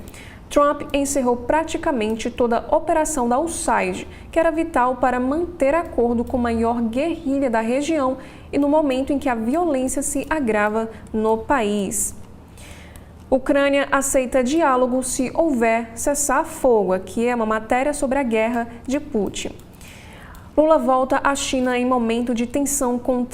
Trump encerrou praticamente toda a operação da USAID, que era vital para manter acordo com a maior guerrilha da região e no momento em que a violência se agrava no país. Ucrânia aceita diálogo se houver cessar-fogo, aqui é uma matéria sobre a guerra de Putin. Lula volta à China em momento de tensão com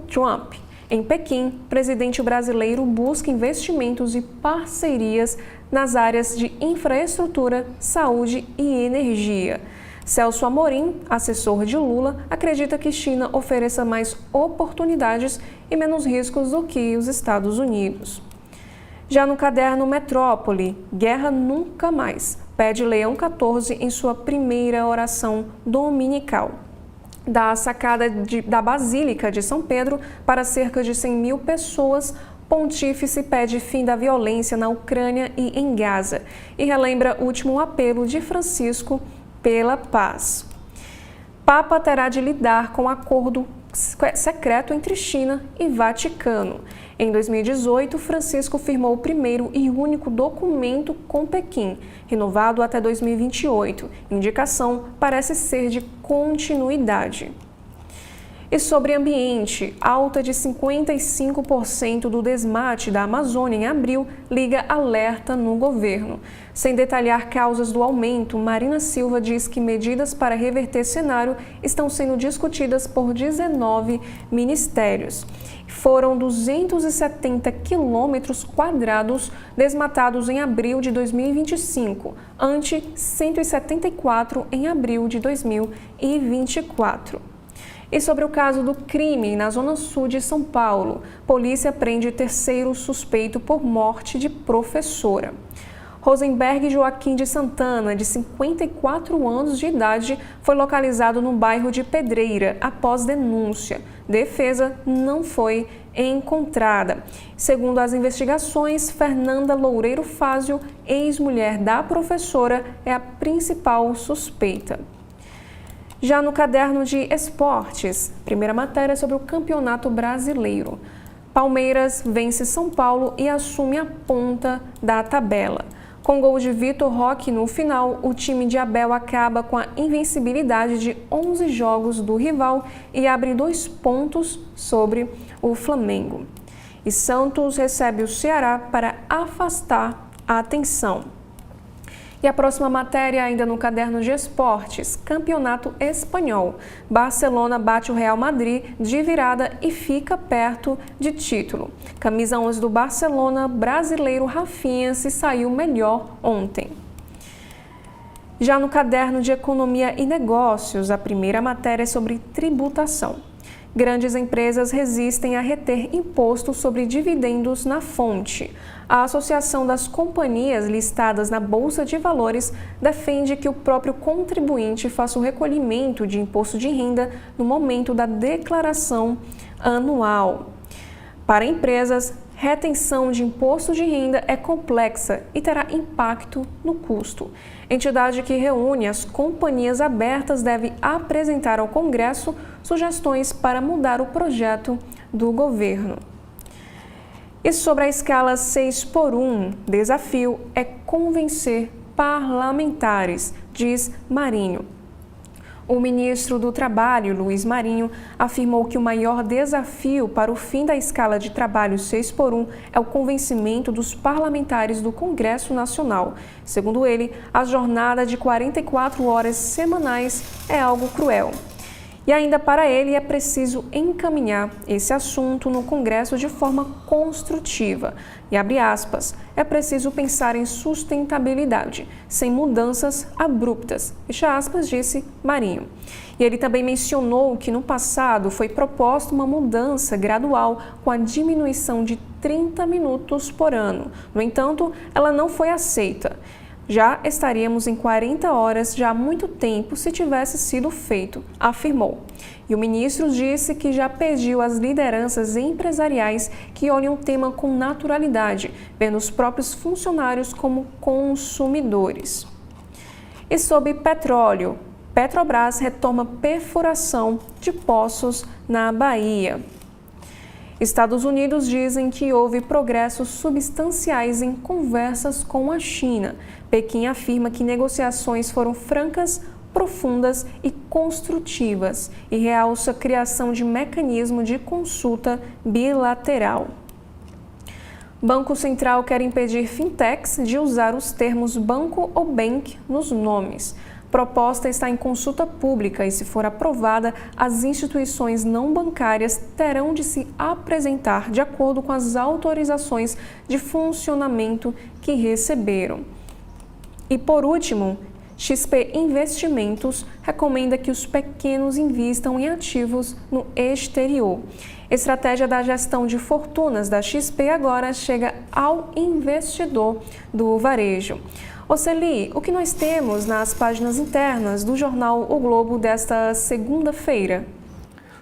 Trump. Em Pequim, o presidente brasileiro busca investimentos e parcerias nas áreas de infraestrutura, saúde e energia. Celso Amorim, assessor de Lula, acredita que China ofereça mais oportunidades e menos riscos do que os Estados Unidos. Já no caderno Metrópole, Guerra Nunca Mais, pede Leão XIV em sua primeira oração dominical. Da sacada da Basílica de São Pedro para cerca de 100 mil pessoas Pontífice pede fim da violência na Ucrânia e em Gaza e relembra o último apelo de Francisco pela paz. Papa terá de lidar com acordo secreto entre China e Vaticano. Em 2018, Francisco firmou o primeiro e único documento com Pequim, renovado até 2028. Indicação parece ser de continuidade. E sobre ambiente, alta de 55% do desmate da Amazônia em abril liga alerta no governo. Sem detalhar causas do aumento, Marina Silva diz que medidas para reverter cenário estão sendo discutidas por 19 ministérios. Foram 270 quilômetros quadrados desmatados em abril de 2025, ante 174 em abril de 2024. E sobre o caso do crime na Zona Sul de São Paulo, polícia prende terceiro suspeito por morte de professora. Rosenberg Joaquim de Santana, de 54 anos de idade, foi localizado no bairro de Pedreira após denúncia. Defesa não foi encontrada. Segundo as investigações, Fernanda Loureiro Fázio, ex-mulher da professora, é a principal suspeita. Já no caderno de esportes, primeira matéria sobre o Campeonato Brasileiro. Palmeiras vence São Paulo e assume a ponta da tabela. Com gol de Vitor Roque no final, o time de Abel acaba com a invencibilidade de 11 jogos do rival e abre 2 pontos sobre o Flamengo. E Santos recebe o Ceará para afastar a atenção. E a próxima matéria, ainda no caderno de esportes, Campeonato Espanhol. Barcelona bate o Real Madrid de virada e fica perto de título. Camisa 11 do Barcelona, brasileiro Rafinha se saiu melhor ontem. Já no caderno de Economia e Negócios, a primeira matéria é sobre tributação. Grandes empresas resistem a reter imposto sobre dividendos na fonte. A Associação das Companhias Listadas na Bolsa de Valores defende que o próprio contribuinte faça o recolhimento de imposto de renda no momento da declaração anual. Para empresas, retenção de imposto de renda é complexa e terá impacto no custo. Entidade que reúne as companhias abertas deve apresentar ao Congresso sugestões para mudar o projeto do governo. E sobre a escala 6x1, desafio é convencer parlamentares, diz Marinho. O ministro do Trabalho, Luiz Marinho, afirmou que o maior desafio para o fim da escala de trabalho 6x1 é o convencimento dos parlamentares do Congresso Nacional. Segundo ele, a jornada de 44 horas semanais é algo cruel. E ainda para ele é preciso encaminhar esse assunto no Congresso de forma construtiva. E abre aspas, é preciso pensar em sustentabilidade, sem mudanças abruptas, fecha aspas, disse Marinho. E ele também mencionou que no passado foi proposta uma mudança gradual com a diminuição de 30 minutos por ano. No entanto, ela não foi aceita. Já estaríamos em 40 horas já há muito tempo se tivesse sido feito, afirmou. E o ministro disse que já pediu às lideranças empresariais que olhem o tema com naturalidade, vendo os próprios funcionários como consumidores. E sobre petróleo, Petrobras retoma perfuração de poços na Bahia. Estados Unidos dizem que houve progressos substanciais em conversas com a China. Pequim afirma que negociações foram francas, profundas e construtivas e realça a criação de mecanismo de consulta bilateral. Banco Central quer impedir fintechs de usar os termos banco ou bank nos nomes. Proposta está em consulta pública e, se for aprovada, as instituições não bancárias terão de se apresentar de acordo com as autorizações de funcionamento que receberam. E, por último, XP Investimentos recomenda que os pequenos invistam em ativos no exterior. Estratégia da gestão de fortunas da XP agora chega ao investidor do varejo. Oceli, o que nós temos nas páginas internas do jornal O Globo desta segunda-feira?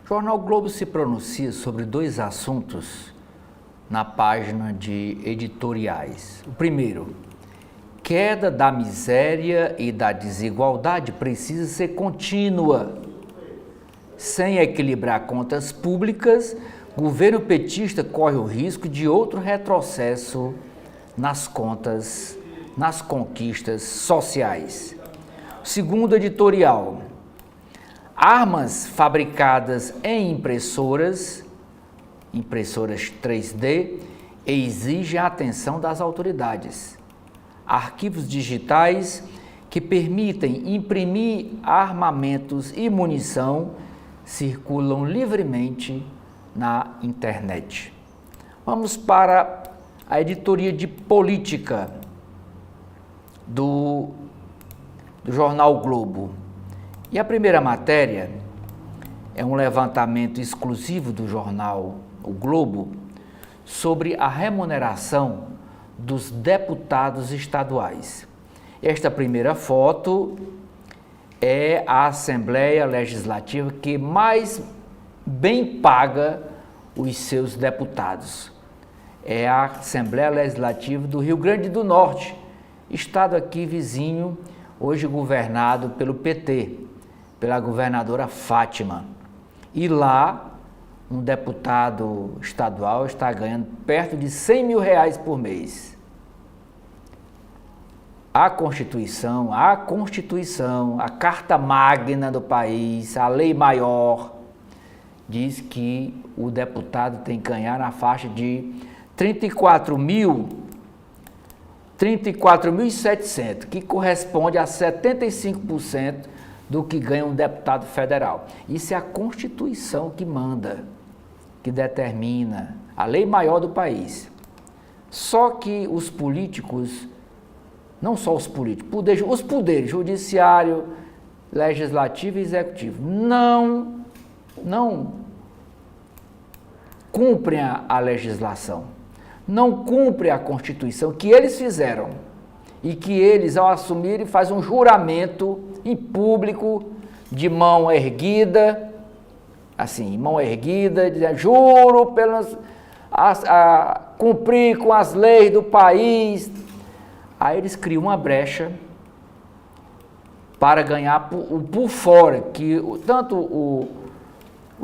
O jornal O Globo se pronuncia sobre 2 assuntos na página de editoriais. O primeiro, queda da miséria e da desigualdade precisa ser contínua. Sem equilibrar contas públicas, o governo petista corre o risco de outro retrocesso nas conquistas sociais. Segundo editorial, armas fabricadas em impressoras 3D, exigem a atenção das autoridades. Arquivos digitais que permitem imprimir armamentos e munição circulam livremente na internet. Vamos para a editoria de política do jornal Globo. E a primeira matéria é um levantamento exclusivo do jornal O Globo sobre a remuneração dos deputados estaduais. Esta primeira foto é a Assembleia Legislativa que mais bem paga os seus deputados. É a Assembleia Legislativa do Rio Grande do Norte, estado aqui vizinho, hoje governado pelo PT, pela governadora Fátima. E lá, um deputado estadual está ganhando perto de R$100 mil por mês. A Constituição, a Carta Magna do país, a lei maior, diz que o deputado tem que ganhar na faixa de 34.700, que corresponde a 75% do que ganha um deputado federal. Isso é a Constituição que manda, que determina a lei maior do país. Só que os políticos, não só os políticos, os poderes judiciário, legislativo e executivo, não cumprem a legislação, não cumprem a Constituição que eles fizeram e que eles, ao assumirem, fazem um juramento em público, de mão erguida, assim, mão erguida, dizendo, juro cumprir com as leis do país. Aí eles criam uma brecha para ganhar por fora, que tanto o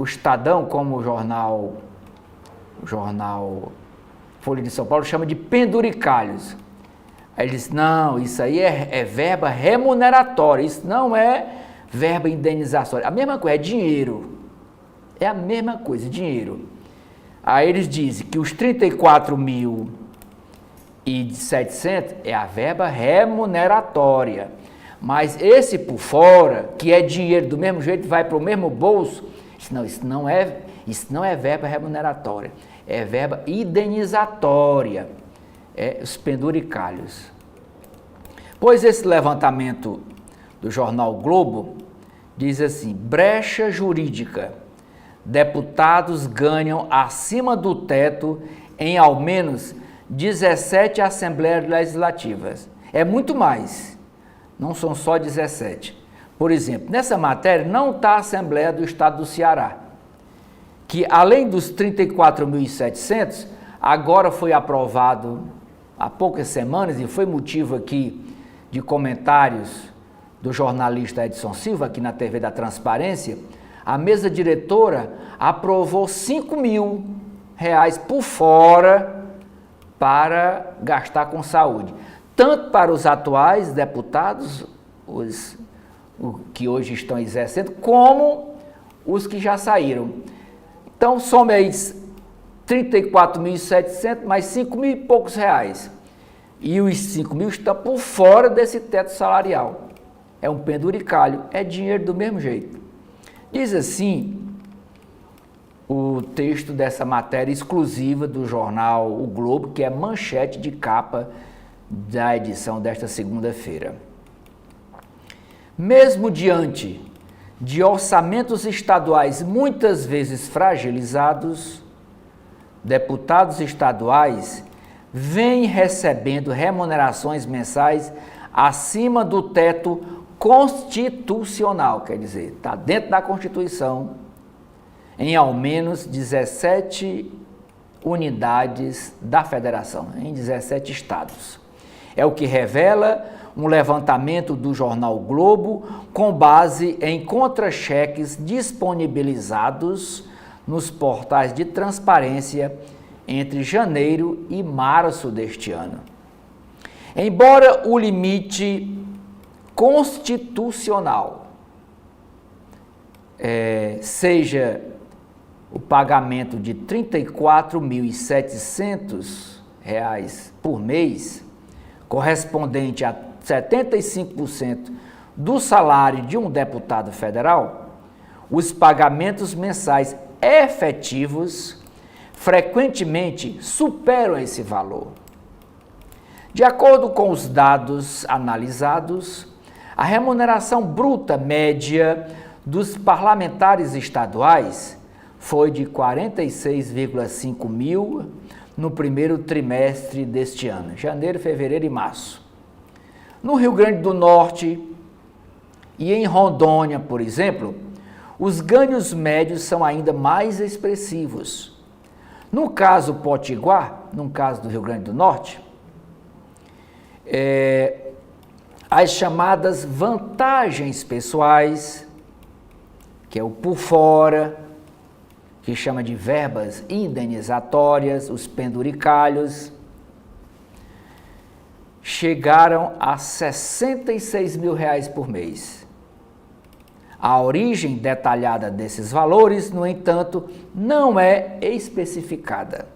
Estadão como o jornal Folha de São Paulo chama de penduricalhos. Aí eles dizem, não, isso aí é verba remuneratória, isso não é verba indenizatória. A mesma coisa, é dinheiro. É a mesma coisa, dinheiro. Aí eles dizem que os 34.700 é a verba remuneratória. Mas esse por fora, que é dinheiro do mesmo jeito, vai para o mesmo bolso, isso não é verba remuneratória, é verba indenizatória. Os penduricalhos. Pois esse levantamento do jornal Globo diz assim, brecha jurídica, deputados ganham acima do teto em ao menos 17 Assembleias Legislativas. É muito mais, não são só 17. Por exemplo, nessa matéria não está a Assembleia do Estado do Ceará, que além dos 34.700, agora foi aprovado há poucas semanas, e foi motivo aqui de comentários do jornalista Edson Silva, aqui na TV da Transparência, a mesa diretora aprovou R$5 mil por fora para gastar com saúde. Tanto para os atuais deputados, os que hoje estão exercendo, como os que já saíram. Então, some aí 34.700 mais 5 mil e poucos reais. E os 5 mil estão por fora desse teto salarial. É um penduricalho, é dinheiro do mesmo jeito. Diz assim o texto dessa matéria exclusiva do jornal O Globo, que é manchete de capa da edição desta segunda-feira. Mesmo diante de orçamentos estaduais muitas vezes fragilizados, deputados estaduais vêm recebendo remunerações mensais acima do teto constitucional, quer dizer, está dentro da Constituição, em ao menos 17 unidades da federação, em 17 estados. É o que revela um levantamento do jornal Globo com base em contra-cheques disponibilizados nos portais de transparência entre janeiro e março deste ano. Embora o limite constitucional seja o pagamento de R$ 34.700 por mês, correspondente a 75% do salário de um deputado federal, os pagamentos mensais efetivos frequentemente superam esse valor. De acordo com os dados analisados, a remuneração bruta média dos parlamentares estaduais foi de R$ 46,5 mil no primeiro trimestre deste ano, janeiro, fevereiro e março. No Rio Grande do Norte e em Rondônia, por exemplo, os ganhos médios são ainda mais expressivos. No caso potiguar, no caso do Rio Grande do Norte, as chamadas vantagens pessoais, que é o por fora, que chama de verbas indenizatórias, os penduricalhos, chegaram a R$ 66 mil por mês. A origem detalhada desses valores, no entanto, não é especificada.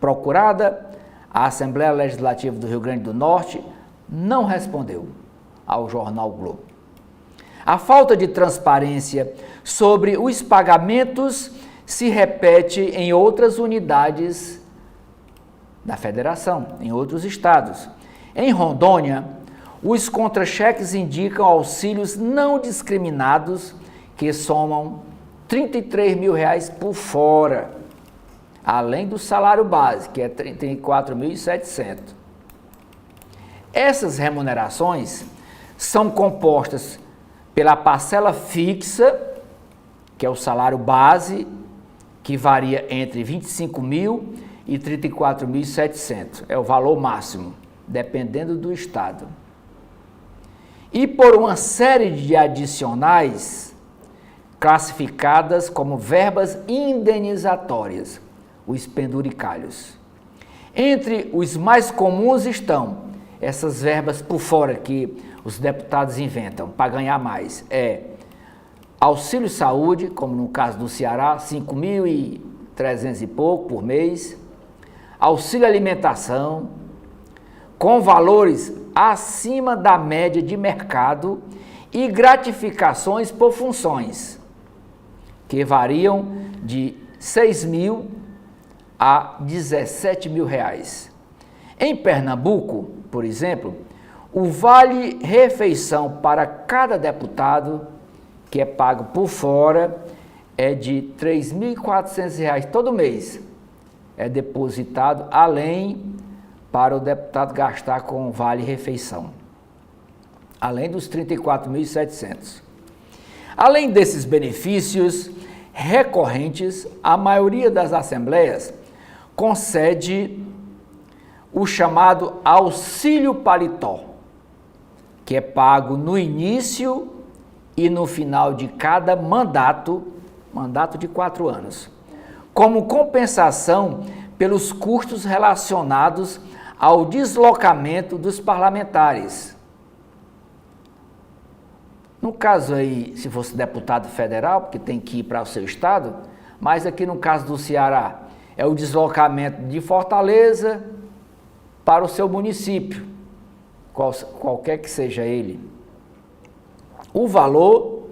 Procurada, a Assembleia Legislativa do Rio Grande do Norte não respondeu ao jornal Globo. A falta de transparência sobre os pagamentos se repete em outras unidades da federação, em outros estados. Em Rondônia, os contra-cheques indicam auxílios não discriminados que somam R$ 33 mil por fora, além do salário base, que é R$ 34.700. Essas remunerações são compostas pela parcela fixa, que é o salário base, que varia entre 25 mil e 34.700, é o valor máximo, dependendo do estado. E por uma série de adicionais classificadas como verbas indenizatórias, os penduricalhos. Entre os mais comuns estão essas verbas por fora que os deputados inventam para ganhar mais. Auxílio saúde, como no caso do Ceará, 5.300 e pouco por mês. Auxílio alimentação, com valores acima da média de mercado, e gratificações por funções, que variam de 6 mil a 17 mil reais. Em Pernambuco, por exemplo, o vale-refeição para cada deputado, que é pago por fora, é de R$ 3.400 todo mês. É depositado além para o deputado gastar com vale-refeição, além dos R$ 34.700. Além desses benefícios recorrentes, a maioria das assembleias concede o chamado auxílio paletó, que é pago no início e no final de cada mandato de 4 anos, como compensação pelos custos relacionados ao deslocamento dos parlamentares. No caso aí, se fosse deputado federal, porque tem que ir para o seu estado, mas aqui no caso do Ceará, é o deslocamento de Fortaleza para o seu município, qualquer que seja ele. O valor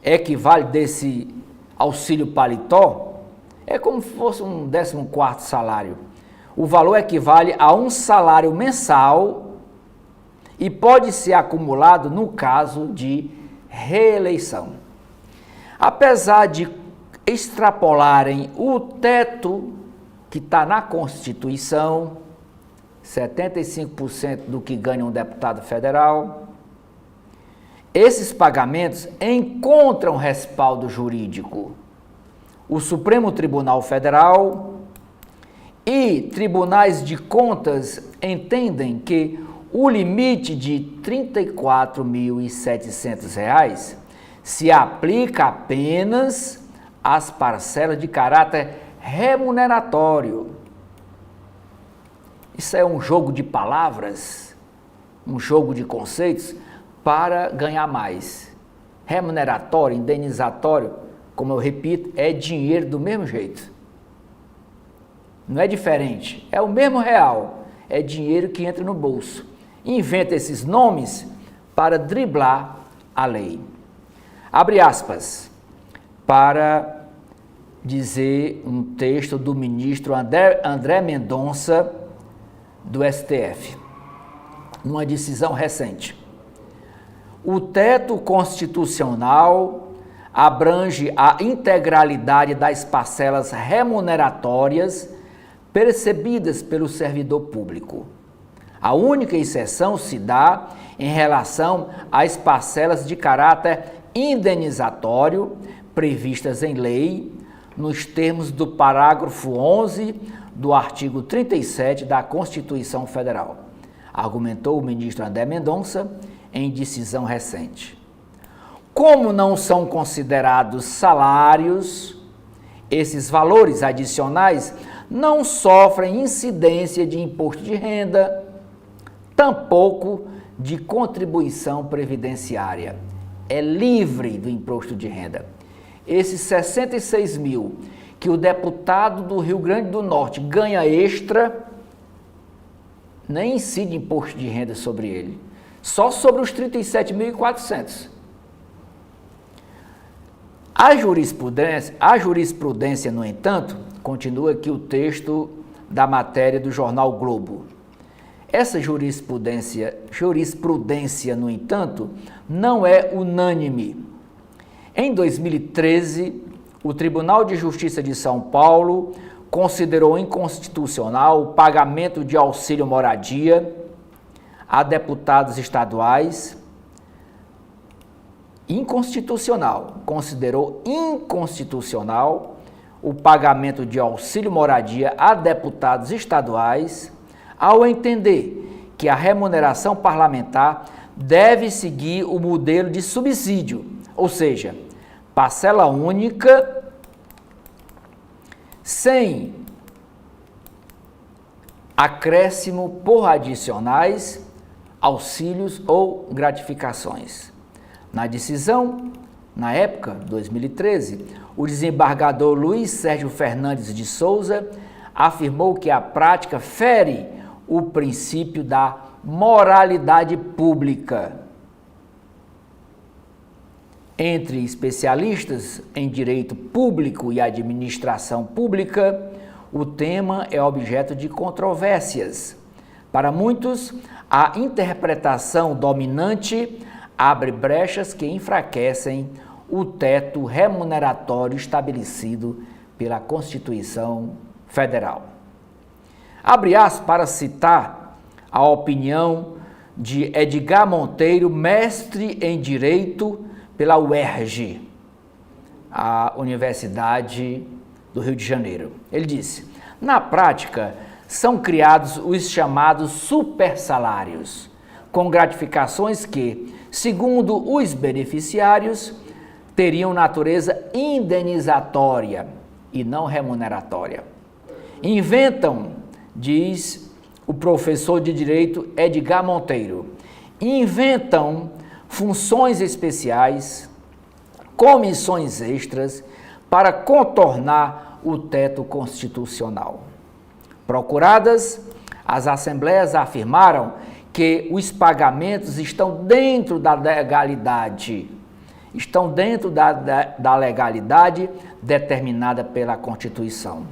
equivale desse auxílio paletó, é como se fosse um 14º salário. O valor equivale a um salário mensal e pode ser acumulado no caso de reeleição. Apesar de extrapolarem o teto que está na Constituição, 75% do que ganha um deputado federal, esses pagamentos encontram respaldo jurídico. O Supremo Tribunal Federal e tribunais de contas entendem que o limite de R$ 34.700 se aplica apenas às parcelas de caráter remuneratório. Isso é um jogo de palavras, um jogo de conceitos para ganhar mais. Remuneratório, indenizatório, como eu repito, é dinheiro do mesmo jeito. Não é diferente, é o mesmo real, é dinheiro que entra no bolso. Inventa esses nomes para driblar a lei. Abre aspas, para dizer um texto do ministro André Mendonça, do STF, numa decisão recente. O teto constitucional abrange a integralidade das parcelas remuneratórias percebidas pelo servidor público. A única exceção se dá em relação às parcelas de caráter indenizatório previstas em lei, nos termos do parágrafo 11 do artigo 37 da Constituição Federal, argumentou o ministro André Mendonça em decisão recente. Como não são considerados salários, esses valores adicionais não sofrem incidência de imposto de renda, tampouco de contribuição previdenciária. É livre do imposto de renda. Esses 66 mil que o deputado do Rio Grande do Norte ganha extra, nem incide imposto de renda sobre ele, só sobre os 37.400. A jurisprudência, no entanto, continua aqui o texto da matéria do jornal Globo. Essa jurisprudência, no entanto, não é unânime. Em 2013, o Tribunal de Justiça de São Paulo considerou inconstitucional o pagamento de auxílio moradia a deputados estaduais. Considerou inconstitucional o pagamento de auxílio moradia a deputados estaduais, ao entender que a remuneração parlamentar deve seguir o modelo de subsídio, ou seja, parcela única, sem acréscimo por adicionais, auxílios ou gratificações. Na decisão, na época, 2013, o desembargador Luiz Sérgio Fernandes de Souza afirmou que a prática fere o princípio da moralidade pública. Entre especialistas em direito público e administração pública, o tema é objeto de controvérsias. Para muitos, a interpretação dominante abre brechas que enfraquecem o teto remuneratório estabelecido pela Constituição Federal. Abre aspas para citar a opinião de Edgar Monteiro, mestre em Direito pela UERJ, a Universidade do Rio de Janeiro. Ele disse: na prática, são criados os chamados supersalários, com gratificações que, segundo os beneficiários, teriam natureza indenizatória e não remuneratória. Inventam, diz o professor de Direito Edgar Monteiro, inventam funções especiais, comissões extras para contornar o teto constitucional. Procuradas, as assembleias afirmaram que os pagamentos estão dentro da legalidade, determinada pela Constituição.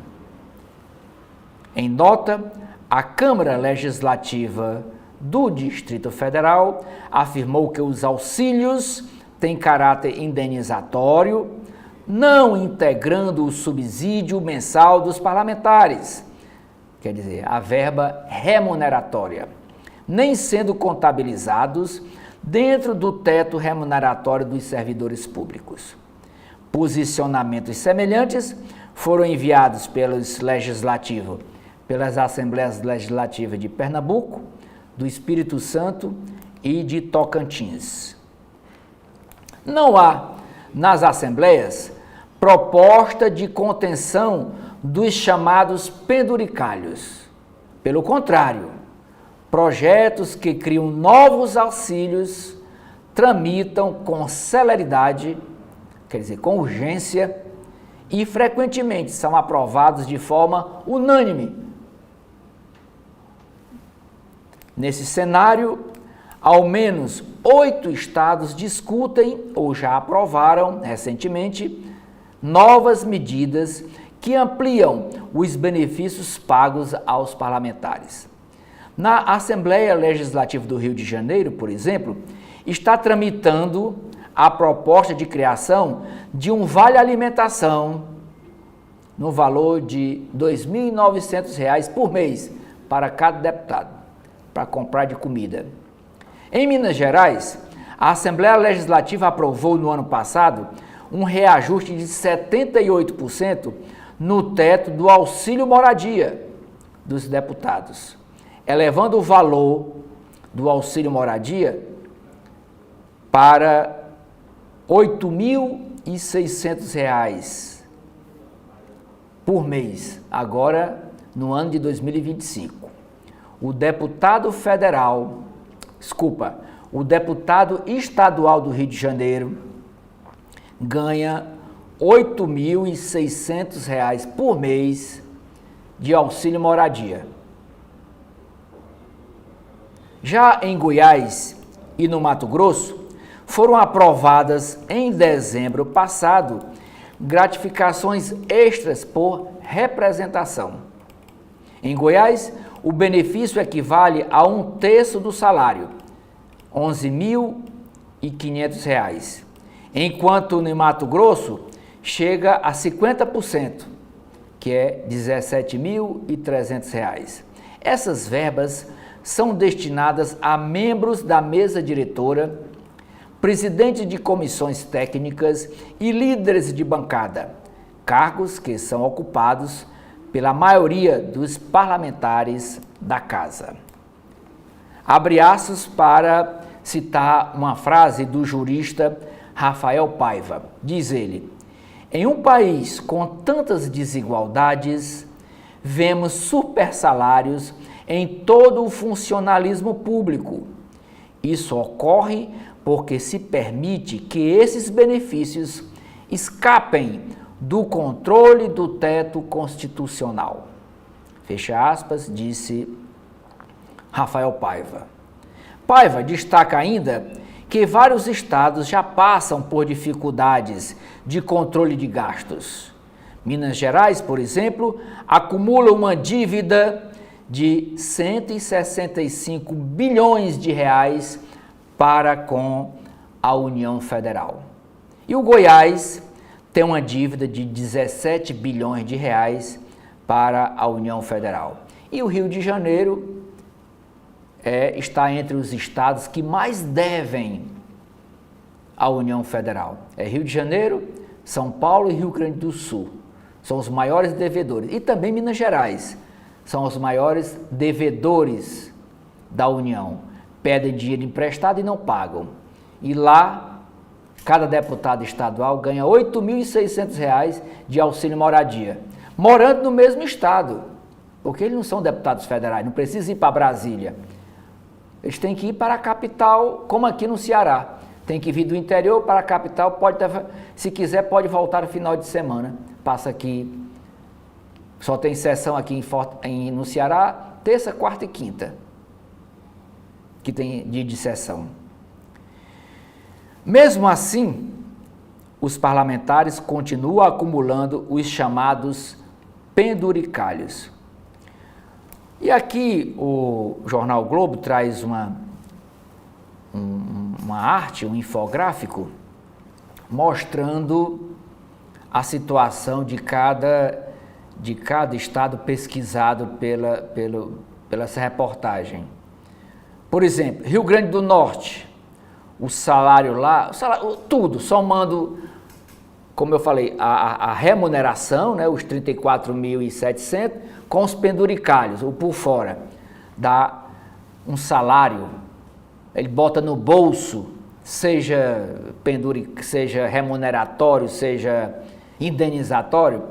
Em nota, a Câmara Legislativa do Distrito Federal afirmou que os auxílios têm caráter indenizatório, não integrando o subsídio mensal dos parlamentares, quer dizer, a verba remuneratória, nem sendo contabilizados dentro do teto remuneratório dos servidores públicos. Posicionamentos semelhantes foram enviados pelos legislativos pelas Assembleias Legislativas de Pernambuco, do Espírito Santo e de Tocantins. Não há, nas Assembleias, proposta de contenção dos chamados penduricalhos. Pelo contrário, projetos que criam novos auxílios tramitam com celeridade, quer dizer, com urgência, e frequentemente são aprovados de forma unânime. Nesse cenário, ao menos 8 estados discutem ou já aprovaram recentemente novas medidas que ampliam os benefícios pagos aos parlamentares. Na Assembleia Legislativa do Rio de Janeiro, por exemplo, está tramitando a proposta de criação de um vale-alimentação no valor de R$ 2.900 por mês para cada deputado, para comprar de comida. Em Minas Gerais, a Assembleia Legislativa aprovou no ano passado um reajuste de 78% no teto do auxílio moradia dos deputados, elevando o valor do auxílio moradia para R$ 8.600 por mês, agora no ano de 2025. O deputado estadual do Rio de Janeiro ganha R$ 8.600 por mês de auxílio moradia. Já em Goiás e no Mato Grosso, foram aprovadas em dezembro passado gratificações extras por representação. Em Goiás, o benefício equivale a 1/3 do salário, R$ 11.500, enquanto no Mato Grosso chega a 50%, que é R$ 17.300. Essas verbas são destinadas a membros da mesa diretora, presidente de comissões técnicas e líderes de bancada, cargos que são ocupados pela maioria dos parlamentares da casa. Abre aspas para citar uma frase do jurista Rafael Paiva. Diz ele: em um país com tantas desigualdades, vemos supersalários em todo o funcionalismo público. Isso ocorre porque se permite que esses benefícios escapem do controle do teto constitucional. Fecha aspas, disse Rafael Paiva. Paiva destaca ainda que vários estados já passam por dificuldades de controle de gastos. Minas Gerais, por exemplo, acumula uma dívida de 165 bilhões de reais para com a União Federal. E o Goiás tem uma dívida de 17 bilhões de reais para a União Federal. E o Rio de Janeiro está entre os estados que mais devem à União Federal. É Rio de Janeiro, São Paulo e Rio Grande do Sul. São os maiores devedores. E também Minas Gerais são os maiores devedores da União. Pedem dinheiro emprestado e não pagam. E lá, cada deputado estadual ganha R$ 8.600 de auxílio moradia, morando no mesmo estado, porque eles não são deputados federais, não precisam ir para Brasília. Eles têm que ir para a capital, como aqui no Ceará. Tem que vir do interior para a capital, se quiser pode voltar no final de semana. Passa aqui, só tem sessão aqui no Ceará, terça, quarta e quinta, que tem dia de sessão. Mesmo assim, os parlamentares continuam acumulando os chamados penduricalhos. E aqui o Jornal Globo traz uma arte, um infográfico, mostrando a situação de cada estado pesquisado pela essa reportagem. Por exemplo, Rio Grande do Norte, o salário lá, tudo, somando como eu falei, a remuneração, né, os 34.700, com os penduricalhos, ou por fora, dá um salário, ele bota no bolso, seja remuneratório, seja indenizatório,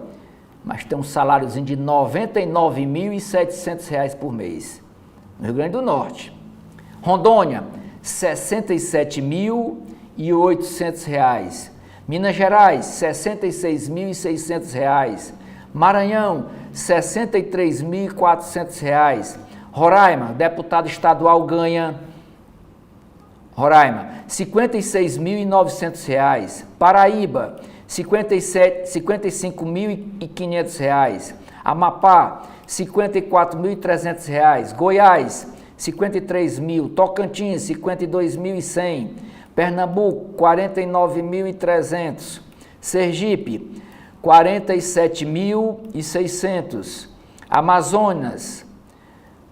mas tem um saláriozinho de R$ 99.700 por mês, no Rio Grande do Norte. Rondônia, R$ 67.800. Minas Gerais, R$ 66.600. Maranhão, R$ 63.400. Roraima, deputado estadual ganha, Roraima, R$ 56.900. Paraíba, R$ 55.500. Amapá, R$ 54.300. Goiás, R$ 53.000. Tocantins, R$ 52.100. Pernambuco, R$ 49.300. Sergipe, R$ 47.600. Amazonas,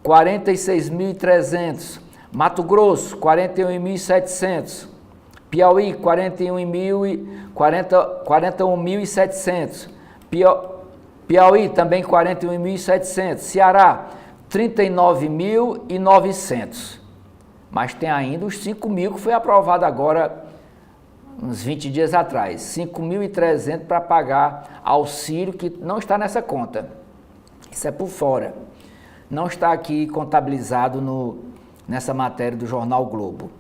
R$ 46.300. Mato Grosso, R$ 41.700. Piauí, R$ 41.700. Piauí, também R$ 41.700. Ceará, R$ 39.900. Mas tem ainda os 5.000 que foi aprovado agora, uns 20 dias atrás. 5.300 para pagar auxílio, que não está nessa conta. Isso é por fora. Não está aqui contabilizado nessa matéria do Jornal Globo.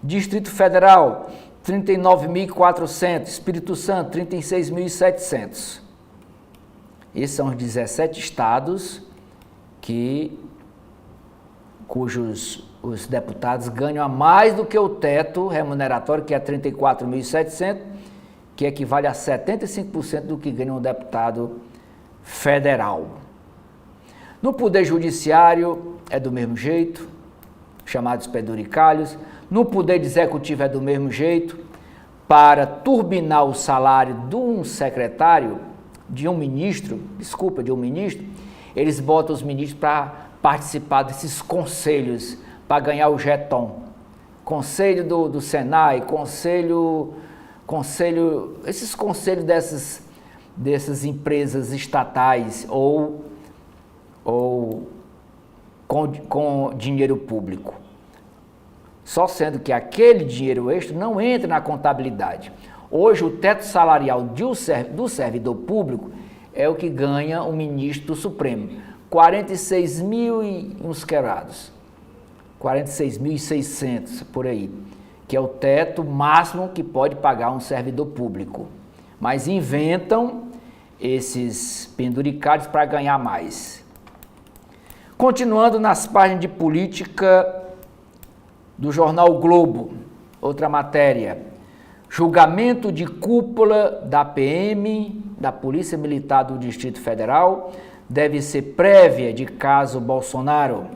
Distrito Federal, 39.400. Espírito Santo, 36.700. Esses são os 17 estados cujos os deputados ganham a mais do que o teto remuneratório, que é 34.700, que equivale a 75% do que ganha um deputado federal. No Poder Judiciário é do mesmo jeito, chamados penduricalhos. No Poder Executivo é do mesmo jeito. Para turbinar o salário de um secretário, de um ministro, eles botam os ministros para participar desses conselhos, para ganhar o jeton. Conselho do Senai, esses conselhos dessas empresas estatais ou com dinheiro público. Só sendo que aquele dinheiro extra não entra na contabilidade. Hoje o teto salarial do servidor público é o que ganha o ministro do Supremo. 46 mil e uns quebrados. 46.600 por aí, que é o teto máximo que pode pagar um servidor público. Mas inventam esses penduricalhos para ganhar mais. Continuando nas páginas de política do jornal Globo, outra matéria. Julgamento de cúpula da PM, da Polícia Militar do Distrito Federal, deve ser prévia de caso Bolsonaro.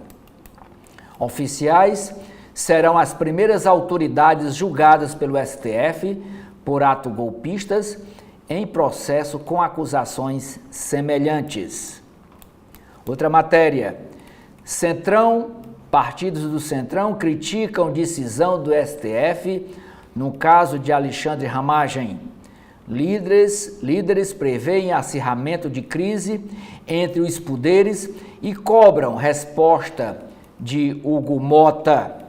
Oficiais serão as primeiras autoridades julgadas pelo STF por atos golpistas em processo com acusações semelhantes. Outra matéria. Partidos do Centrão criticam decisão do STF no caso de Alexandre Ramagem. Líderes preveem acirramento de crise entre os poderes e cobram resposta de Hugo Mota.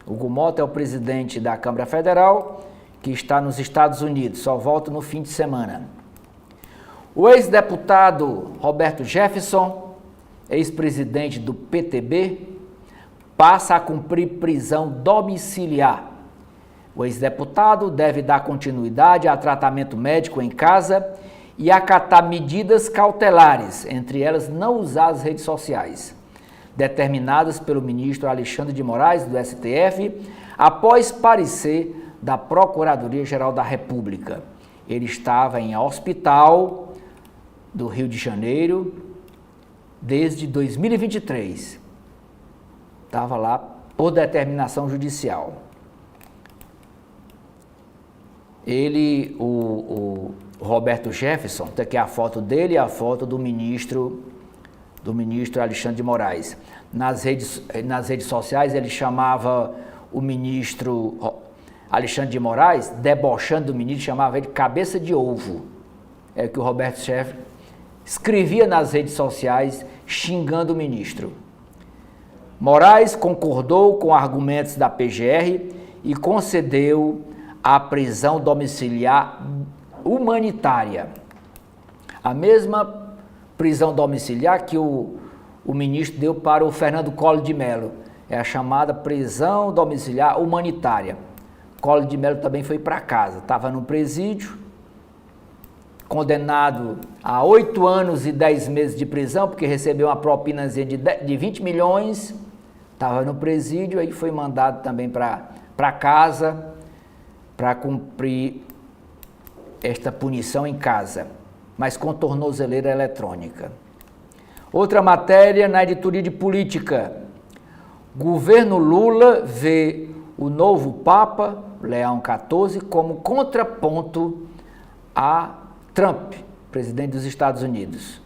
Hugo Mota é o presidente da Câmara Federal, que está nos Estados Unidos, só volta no fim de semana. O ex-deputado Roberto Jefferson, ex-presidente do PTB, passa a cumprir prisão domiciliar. O ex-deputado deve dar continuidade a tratamento médico em casa e acatar medidas cautelares, entre elas não usar as redes sociais, determinadas pelo ministro Alexandre de Moraes, do STF, após parecer da Procuradoria-Geral da República. Ele estava em hospital do Rio de Janeiro desde 2023. Estava lá por determinação judicial. O Roberto Jefferson, tem aqui a foto dele e a foto do ministro Alexandre de Moraes. Nas redes sociais ele chamava o ministro Alexandre de Moraes, debochando do ministro, chamava ele de cabeça de ovo. É o que o Roberto Jefferson escrevia nas redes sociais, xingando o ministro. Moraes concordou com argumentos da PGR e concedeu a prisão domiciliar humanitária. A mesma prisão domiciliar que o ministro deu para o Fernando Collor de Mello. É a chamada prisão domiciliar humanitária. Collor de Mello também foi para casa, estava no presídio, condenado a 8 anos e 10 meses de prisão, porque recebeu uma propinazinha de 20 milhões, estava no presídio, aí foi mandado também para casa, para cumprir esta punição em casa, mas com tornozeleira eletrônica. Outra matéria na editoria de política. Governo Lula vê o novo Papa, Leão XIV, como contraponto a Trump, presidente dos Estados Unidos.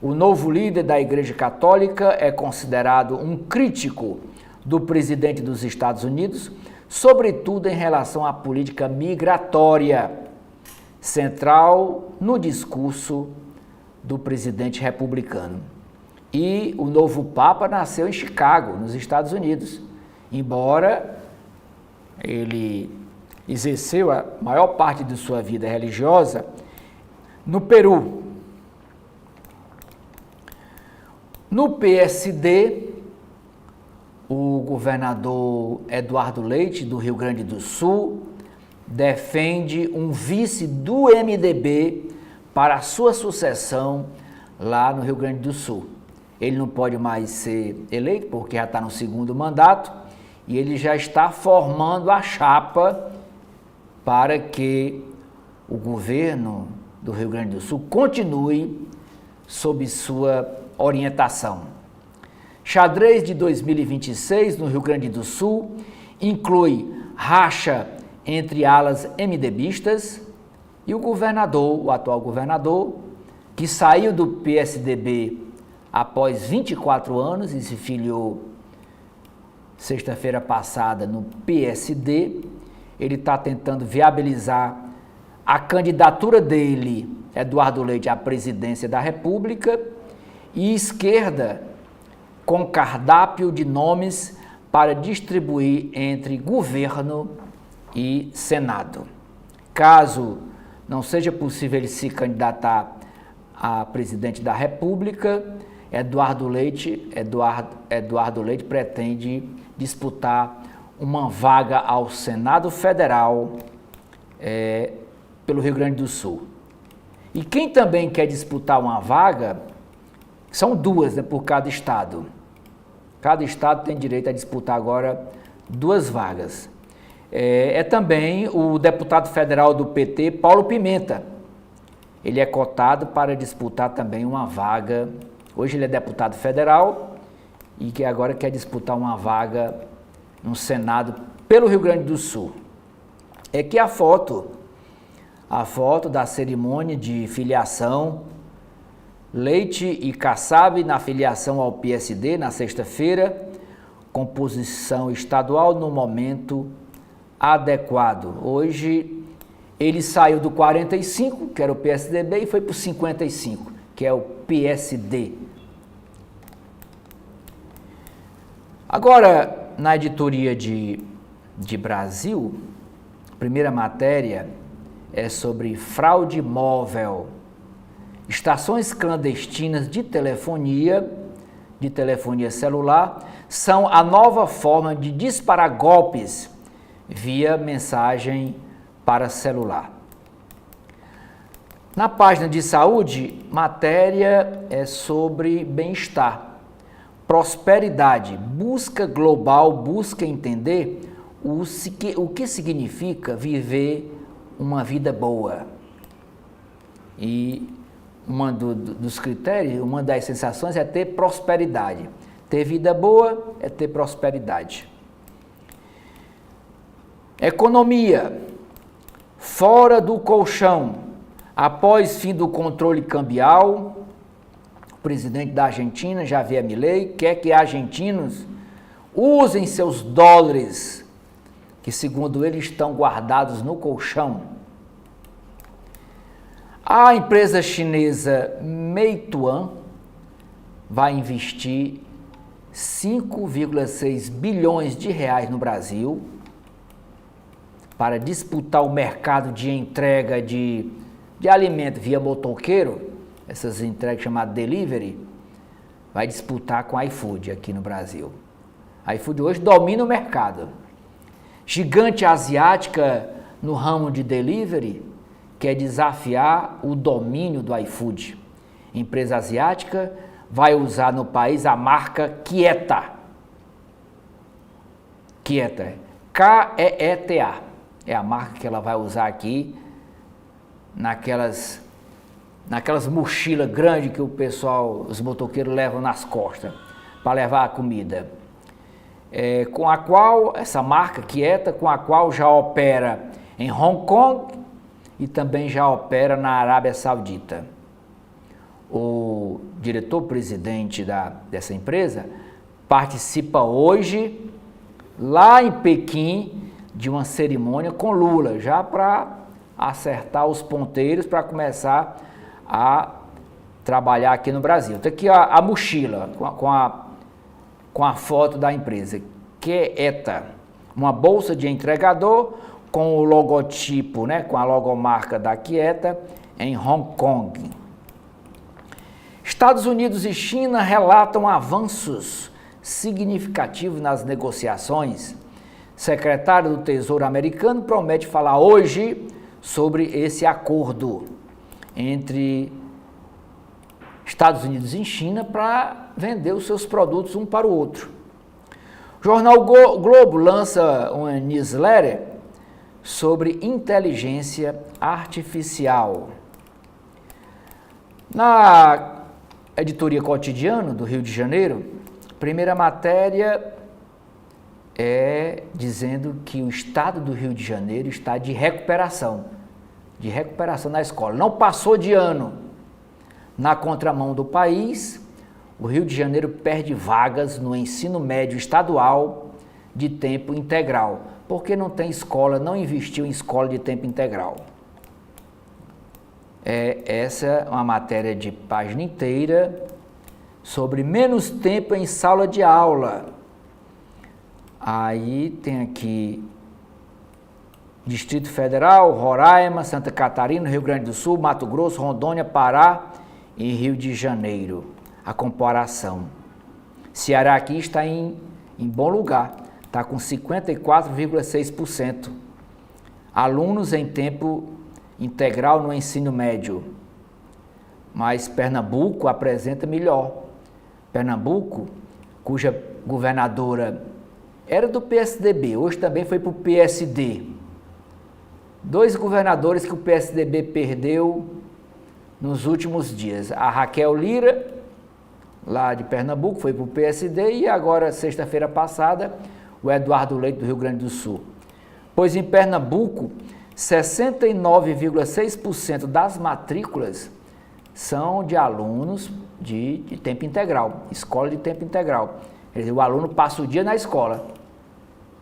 O novo líder da Igreja Católica é considerado um crítico do presidente dos Estados Unidos, sobretudo em relação à política migratória, central no discurso do presidente republicano. E o novo Papa nasceu em Chicago, nos Estados Unidos, embora ele exerceu a maior parte de sua vida religiosa no Peru. No PSD, o governador Eduardo Leite, do Rio Grande do Sul, defende um vice do MDB para a sua sucessão lá no Rio Grande do Sul. Ele não pode mais ser eleito porque já está no segundo mandato e ele já está formando a chapa para que o governo do Rio Grande do Sul continue sob sua orientação. Xadrez de 2026 no Rio Grande do Sul inclui racha entre alas MDBistas e o governador, o atual governador, que saiu do PSDB após 24 anos e se filiou sexta-feira passada no PSD. Ele está tentando viabilizar a candidatura dele, Eduardo Leite, à presidência da República, e esquerda com cardápio de nomes para distribuir entre governo e Senado. Caso não seja possível ele se candidatar a presidente da República, Eduardo Leite pretende disputar uma vaga ao Senado Federal pelo Rio Grande do Sul. E quem também quer disputar uma vaga, são duas, né, por cada estado. Cada estado tem direito a disputar agora 2 vagas. É também o deputado federal do PT, Paulo Pimenta. Ele é cotado para disputar também uma vaga. Hoje ele é deputado federal e que agora quer disputar uma vaga no Senado pelo Rio Grande do Sul. É que a foto da cerimônia de filiação, Leite e Kassab na filiação ao PSD na sexta-feira, composição estadual no momento adequado. Hoje ele saiu do 45, que era o PSDB, e foi para o 55, que é o PSD. Agora, na editoria de Brasil, a primeira matéria é sobre fraude móvel. Estações clandestinas de telefonia celular, são a nova forma de disparar golpes via mensagem para celular. Na página de saúde, matéria é sobre bem-estar, prosperidade, busca global, busca entender o que significa viver uma vida boa. E dos critérios, uma das sensações é ter prosperidade. Ter vida boa é ter prosperidade. Economia. Fora do colchão. Após fim do controle cambial, o presidente da Argentina, Javier Milei, quer que argentinos usem seus dólares que segundo ele estão guardados no colchão. A empresa chinesa Meituan vai investir 5,6 bilhões de reais no Brasil para disputar o mercado de entrega de alimento via motoqueiro, essas entregas chamadas delivery, vai disputar com a iFood aqui no Brasil. A iFood hoje domina o mercado. Gigante asiática no ramo de delivery quer desafiar o domínio do iFood. Empresa asiática vai usar no país a marca Qieta. Qieta, K-E-E-T-A. É a marca que ela vai usar aqui naquelas mochilas grandes que o pessoal, os motoqueiros levam nas costas para levar a comida. Com a qual, essa marca Qieta, com a qual já opera em Hong Kong e também já opera na Arábia Saudita. O diretor-presidente dessa empresa participa hoje, lá em Pequim, de uma cerimônia com Lula, já para acertar os ponteiros para começar a trabalhar aqui no Brasil. Tem aqui a mochila com a foto da empresa, Qieta, uma bolsa de entregador com o logotipo, né, com a logomarca da Qieta em Hong Kong. Estados Unidos e China relatam avanços significativos nas negociações. Secretário do Tesouro americano promete falar hoje sobre esse acordo entre Estados Unidos e China para vender os seus produtos um para o outro. O jornal Globo lança uma newsletter sobre inteligência artificial. Na editoria Cotidiano do Rio de Janeiro, primeira matéria é dizendo que o estado do Rio de Janeiro está de recuperação na escola. Não passou de ano. Na contramão do país, o Rio de Janeiro perde vagas no ensino médio estadual de tempo integral, porque não tem escola, não investiu em escola de tempo integral. Essa é uma matéria de página inteira sobre menos tempo em sala de aula. Aí tem aqui Distrito Federal, Roraima, Santa Catarina, Rio Grande do Sul, Mato Grosso, Rondônia, Pará e Rio de Janeiro. A comparação. Ceará aqui está em bom lugar, está com 54,6%. Alunos em tempo integral no ensino médio. Mas Pernambuco apresenta melhor. Pernambuco, cuja governadora era do PSDB, hoje também foi para o PSD. 2 governadores que o PSDB perdeu nos últimos dias. A Raquel Lira, lá de Pernambuco, foi para o PSD e agora, sexta-feira passada, o Eduardo Leite do Rio Grande do Sul. Pois em Pernambuco, 69,6% das matrículas são de alunos de tempo integral, escola de tempo integral. Quer dizer, o aluno passa o dia na escola,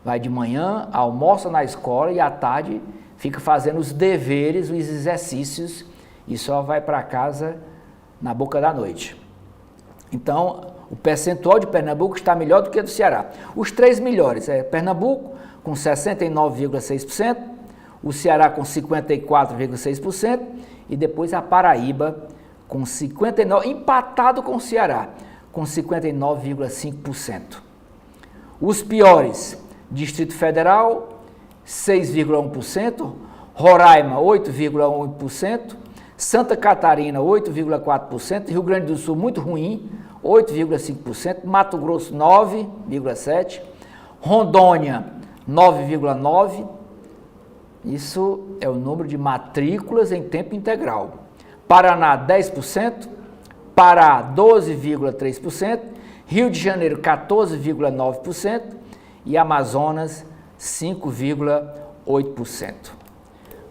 vai de manhã, almoça na escola e à tarde fica fazendo os deveres, os exercícios e só vai para casa na boca da noite. Então, o percentual de Pernambuco está melhor do que do Ceará. Os 3 melhores é Pernambuco com 69,6%, o Ceará com 54,6% e depois a Paraíba com 59%, empatado com o Ceará, com 59,5%. Os piores, Distrito Federal, 6,1%, Roraima, 8,1%, Santa Catarina, 8,4%, Rio Grande do Sul, muito ruim, 8,5%, Mato Grosso, 9,7%, Rondônia, 9,9%, isso é o número de matrículas em tempo integral. Paraná, 10%, Pará, 12,3%, Rio de Janeiro, 14,9% e Amazonas, 5,8%.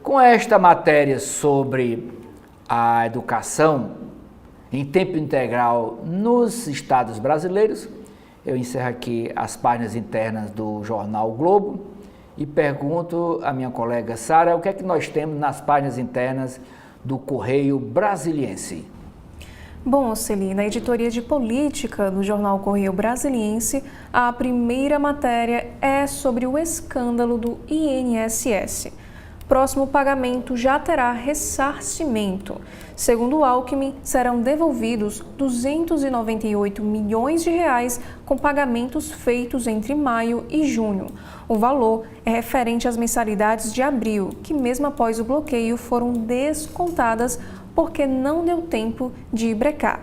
Com esta matéria sobre a educação em tempo integral nos estados brasileiros, eu encerro aqui as páginas internas do jornal Globo e pergunto à minha colega Sara o que é que nós temos nas páginas internas do Correio Brasiliense. Bom, Celi, na editoria de política do jornal Correio Brasiliense, a primeira matéria é sobre o escândalo do INSS. Próximo pagamento já terá ressarcimento. Segundo Alckmin, serão devolvidos 298 milhões de reais com pagamentos feitos entre maio e junho. O valor é referente às mensalidades de abril, que mesmo após o bloqueio foram descontadas porque não deu tempo de brecar.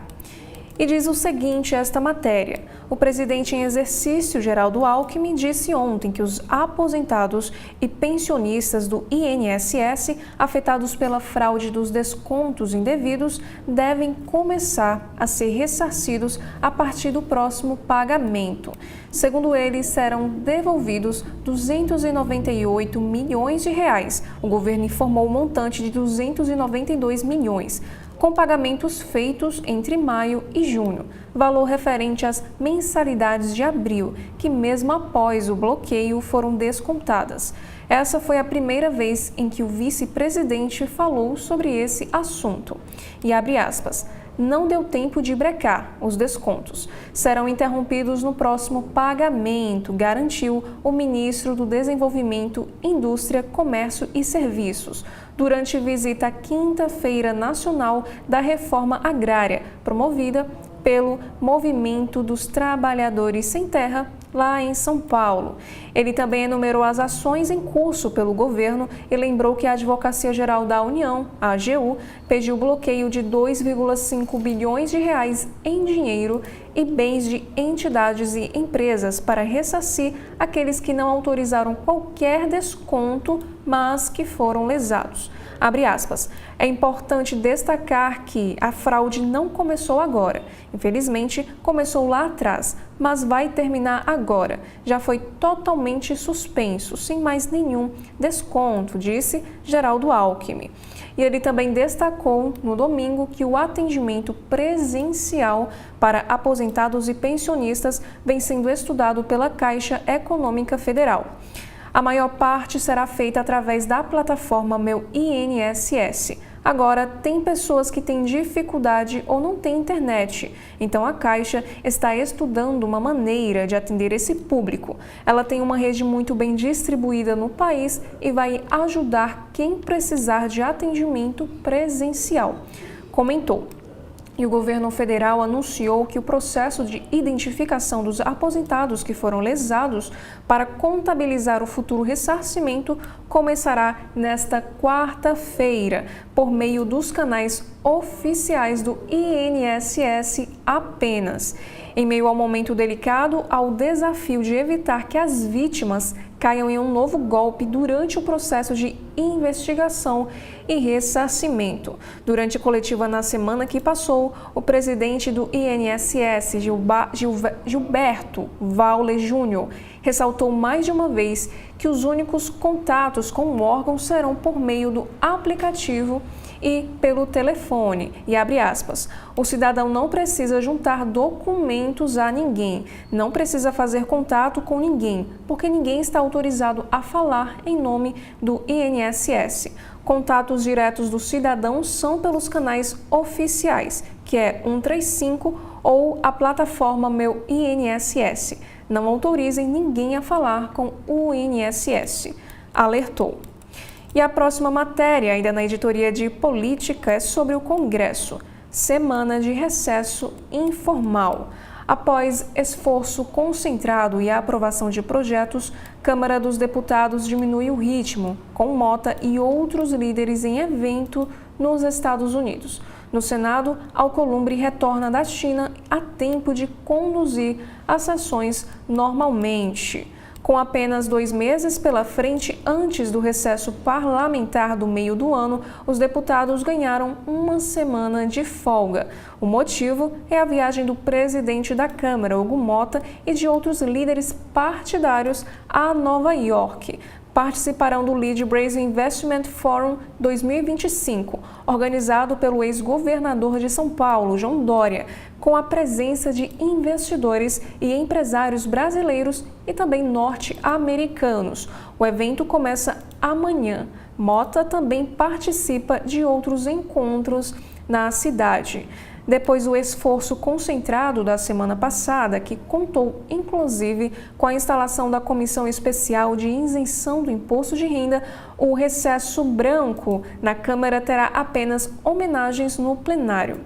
E diz o seguinte esta matéria: o presidente em exercício, Geraldo Alckmin, disse ontem que os aposentados e pensionistas do INSS afetados pela fraude dos descontos indevidos devem começar a ser ressarcidos a partir do próximo pagamento. Segundo ele, serão devolvidos 298 milhões de reais. O governo informou o montante de 292 milhões. Com pagamentos feitos entre maio e junho, valor referente às mensalidades de abril, que mesmo após o bloqueio foram descontadas. Essa foi a primeira vez em que o vice-presidente falou sobre esse assunto. E abre aspas, não deu tempo de brecar os descontos. Serão interrompidos no próximo pagamento, garantiu o ministro do Desenvolvimento, Indústria, Comércio e Serviços, durante visita à Quinta-feira Nacional da Reforma Agrária, promovida pelo Movimento dos Trabalhadores Sem Terra, lá em São Paulo. Ele também enumerou as ações em curso pelo governo e lembrou que a Advocacia Geral da União, a AGU, pediu bloqueio de 2,5 bilhões de reais em dinheiro e bens de entidades e empresas para ressarcir aqueles que não autorizaram qualquer desconto, mas que foram lesados. Abre aspas, é importante destacar que a fraude não começou agora. Infelizmente, começou lá atrás, mas vai terminar agora. Já foi totalmente suspenso, sem mais nenhum desconto, disse Geraldo Alckmin. E ele também destacou no domingo que o atendimento presencial para aposentados e pensionistas vem sendo estudado pela Caixa Econômica Federal. A maior parte será feita através da plataforma Meu INSS. Agora, tem pessoas que têm dificuldade ou não têm internet, então a Caixa está estudando uma maneira de atender esse público. Ela tem uma rede muito bem distribuída no país e vai ajudar quem precisar de atendimento presencial, comentou. E o governo federal anunciou que o processo de identificação dos aposentados que foram lesados para contabilizar o futuro ressarcimento começará nesta quarta-feira, por meio dos canais oficiais do INSS apenas. Em meio ao momento delicado, ao desafio de evitar que as vítimas caiam em um novo golpe durante o processo de investigação e ressarcimento. Durante a coletiva na semana que passou, o presidente do INSS, Gilberto Valle Júnior, ressaltou mais de uma vez que os únicos contatos com o órgão serão por meio do aplicativo e pelo telefone, e abre aspas, o cidadão não precisa juntar documentos a ninguém, não precisa fazer contato com ninguém, porque ninguém está autorizado a falar em nome do INSS. Contatos diretos do cidadão são pelos canais oficiais, que é 135 ou a plataforma Meu INSS. Não autorizem ninguém a falar com o INSS, alertou. E a próxima matéria, ainda na editoria de política, é sobre o Congresso. Semana de recesso informal. Após esforço concentrado e a aprovação de projetos, Câmara dos Deputados diminui o ritmo, com Mota e outros líderes em evento nos Estados Unidos. No Senado, Alcolumbre retorna da China a tempo de conduzir as sessões normalmente. Com apenas 2 meses pela frente antes do recesso parlamentar do meio do ano, os deputados ganharam uma semana de folga. O motivo é a viagem do presidente da Câmara, Hugo Mota, e de outros líderes partidários a Nova York, participarão do Lead Brasil Investment Forum 2025, organizado pelo ex-governador de São Paulo, João Dória, com a presença de investidores e empresários brasileiros e também norte-americanos. O evento começa amanhã. Mota também participa de outros encontros na cidade. Depois do esforço concentrado da semana passada, que contou inclusive com a instalação da Comissão Especial de Isenção do Imposto de Renda, o recesso branco na Câmara terá apenas homenagens no plenário.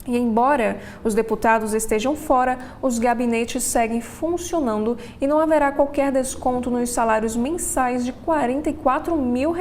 E embora os deputados estejam fora, os gabinetes seguem funcionando e não haverá qualquer desconto nos salários mensais de R$ 44 mil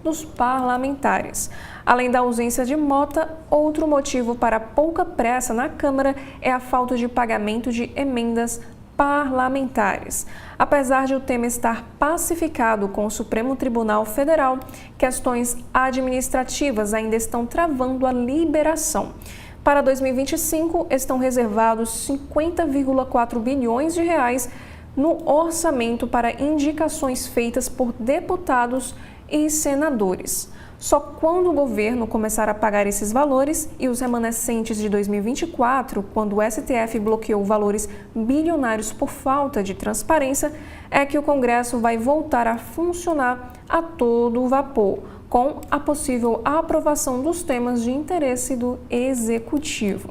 dos parlamentares. Além da ausência de Mota, outro motivo para a pouca pressa na Câmara é a falta de pagamento de emendas parlamentares. Apesar de o tema estar pacificado com o Supremo Tribunal Federal, questões administrativas ainda estão travando a liberação. Para 2025, estão reservados 50,4 bilhões de reais no orçamento para indicações feitas por deputados e senadores. Só quando o governo começar a pagar esses valores e os remanescentes de 2024, quando o STF bloqueou valores bilionários por falta de transparência, é que o Congresso vai voltar a funcionar a todo vapor, com a possível aprovação dos temas de interesse do Executivo.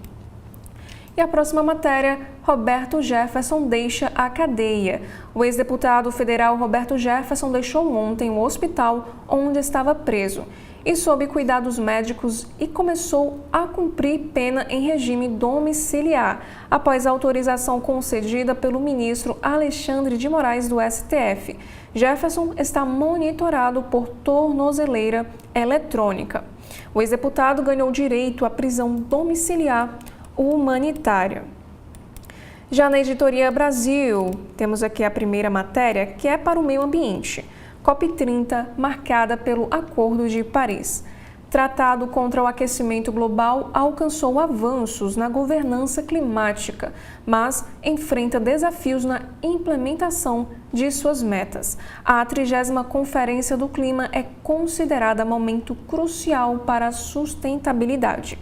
E a próxima matéria, Roberto Jefferson deixa a cadeia. O ex-deputado federal Roberto Jefferson deixou ontem o hospital onde estava preso e sob cuidados médicos e começou a cumprir pena em regime domiciliar, após a autorização concedida pelo ministro Alexandre de Moraes do STF. Jefferson está monitorado por tornozeleira eletrônica. O ex-deputado ganhou direito à prisão domiciliar humanitária. Já na Editoria Brasil, temos aqui a primeira matéria, que é para o meio ambiente. COP30, marcada pelo Acordo de Paris. Tratado contra o aquecimento global alcançou avanços na governança climática, mas enfrenta desafios na implementação de suas metas. A 30ª Conferência do Clima é considerada momento crucial para a sustentabilidade.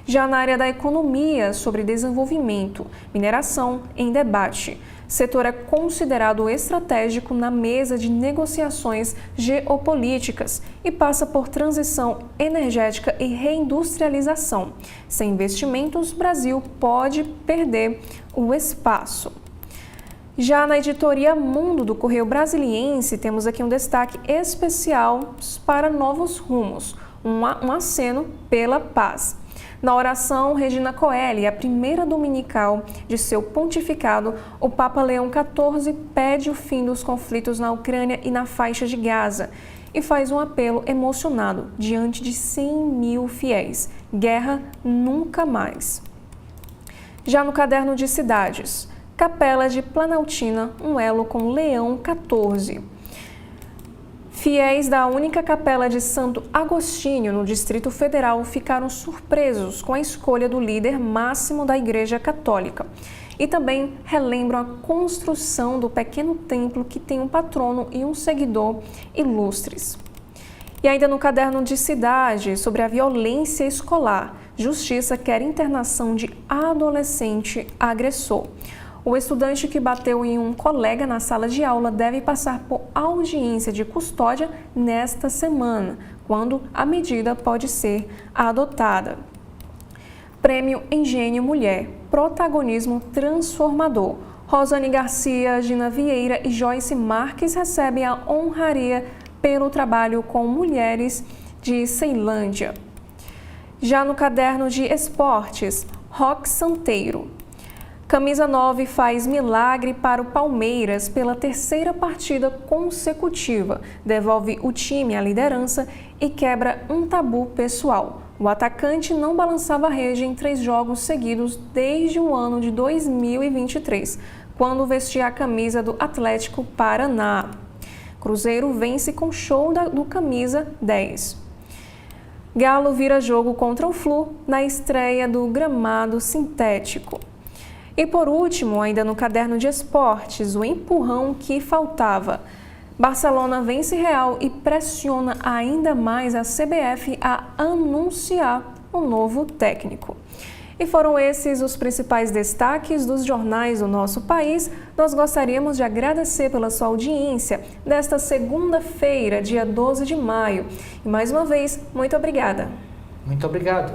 Já na área da economia, sobre desenvolvimento, mineração em debate. Setor é considerado estratégico na mesa de negociações geopolíticas e passa por transição energética e reindustrialização. Sem investimentos, o Brasil pode perder o espaço. Já na editoria Mundo do Correio Brasiliense, temos aqui um destaque especial para novos rumos, um aceno pela paz. Na oração Regina Coeli, a primeira dominical de seu pontificado, o Papa Leão XIV pede o fim dos conflitos na Ucrânia e na faixa de Gaza e faz um apelo emocionado diante de 100 mil fiéis. Guerra nunca mais. Já no caderno de cidades, Capela de Planaltina, um elo com Leão XIV. Fiéis da única capela de Santo Agostinho, no Distrito Federal, ficaram surpresos com a escolha do líder máximo da Igreja Católica. E também relembram a construção do pequeno templo que tem um patrono e um seguidor ilustres. E ainda no caderno de cidade, sobre a violência escolar, Justiça quer internação de adolescente agressor. O estudante que bateu em um colega na sala de aula deve passar por audiência de custódia nesta semana, quando a medida pode ser adotada. Prêmio Engenho Mulher, protagonismo transformador. Rosane Garcia, Gina Vieira e Joyce Marques recebem a honraria pelo trabalho com mulheres de Ceilândia. Já no caderno de esportes, Roque Santeiro. Camisa 9 faz milagre para o Palmeiras pela terceira partida consecutiva, devolve o time à liderança e quebra um tabu pessoal. O atacante não balançava a rede em 3 jogos seguidos desde o ano de 2023, quando vestia a camisa do Atlético Paraná. Cruzeiro vence com show do camisa 10. Galo vira jogo contra o Flu na estreia do gramado sintético. E por último, ainda no caderno de esportes, o empurrão que faltava. Barcelona vence Real e pressiona ainda mais a CBF a anunciar um novo técnico. E foram esses os principais destaques dos jornais do nosso país. Nós gostaríamos de agradecer pela sua audiência nesta segunda-feira, dia 12 de maio. E mais uma vez, muito obrigada. Muito obrigado.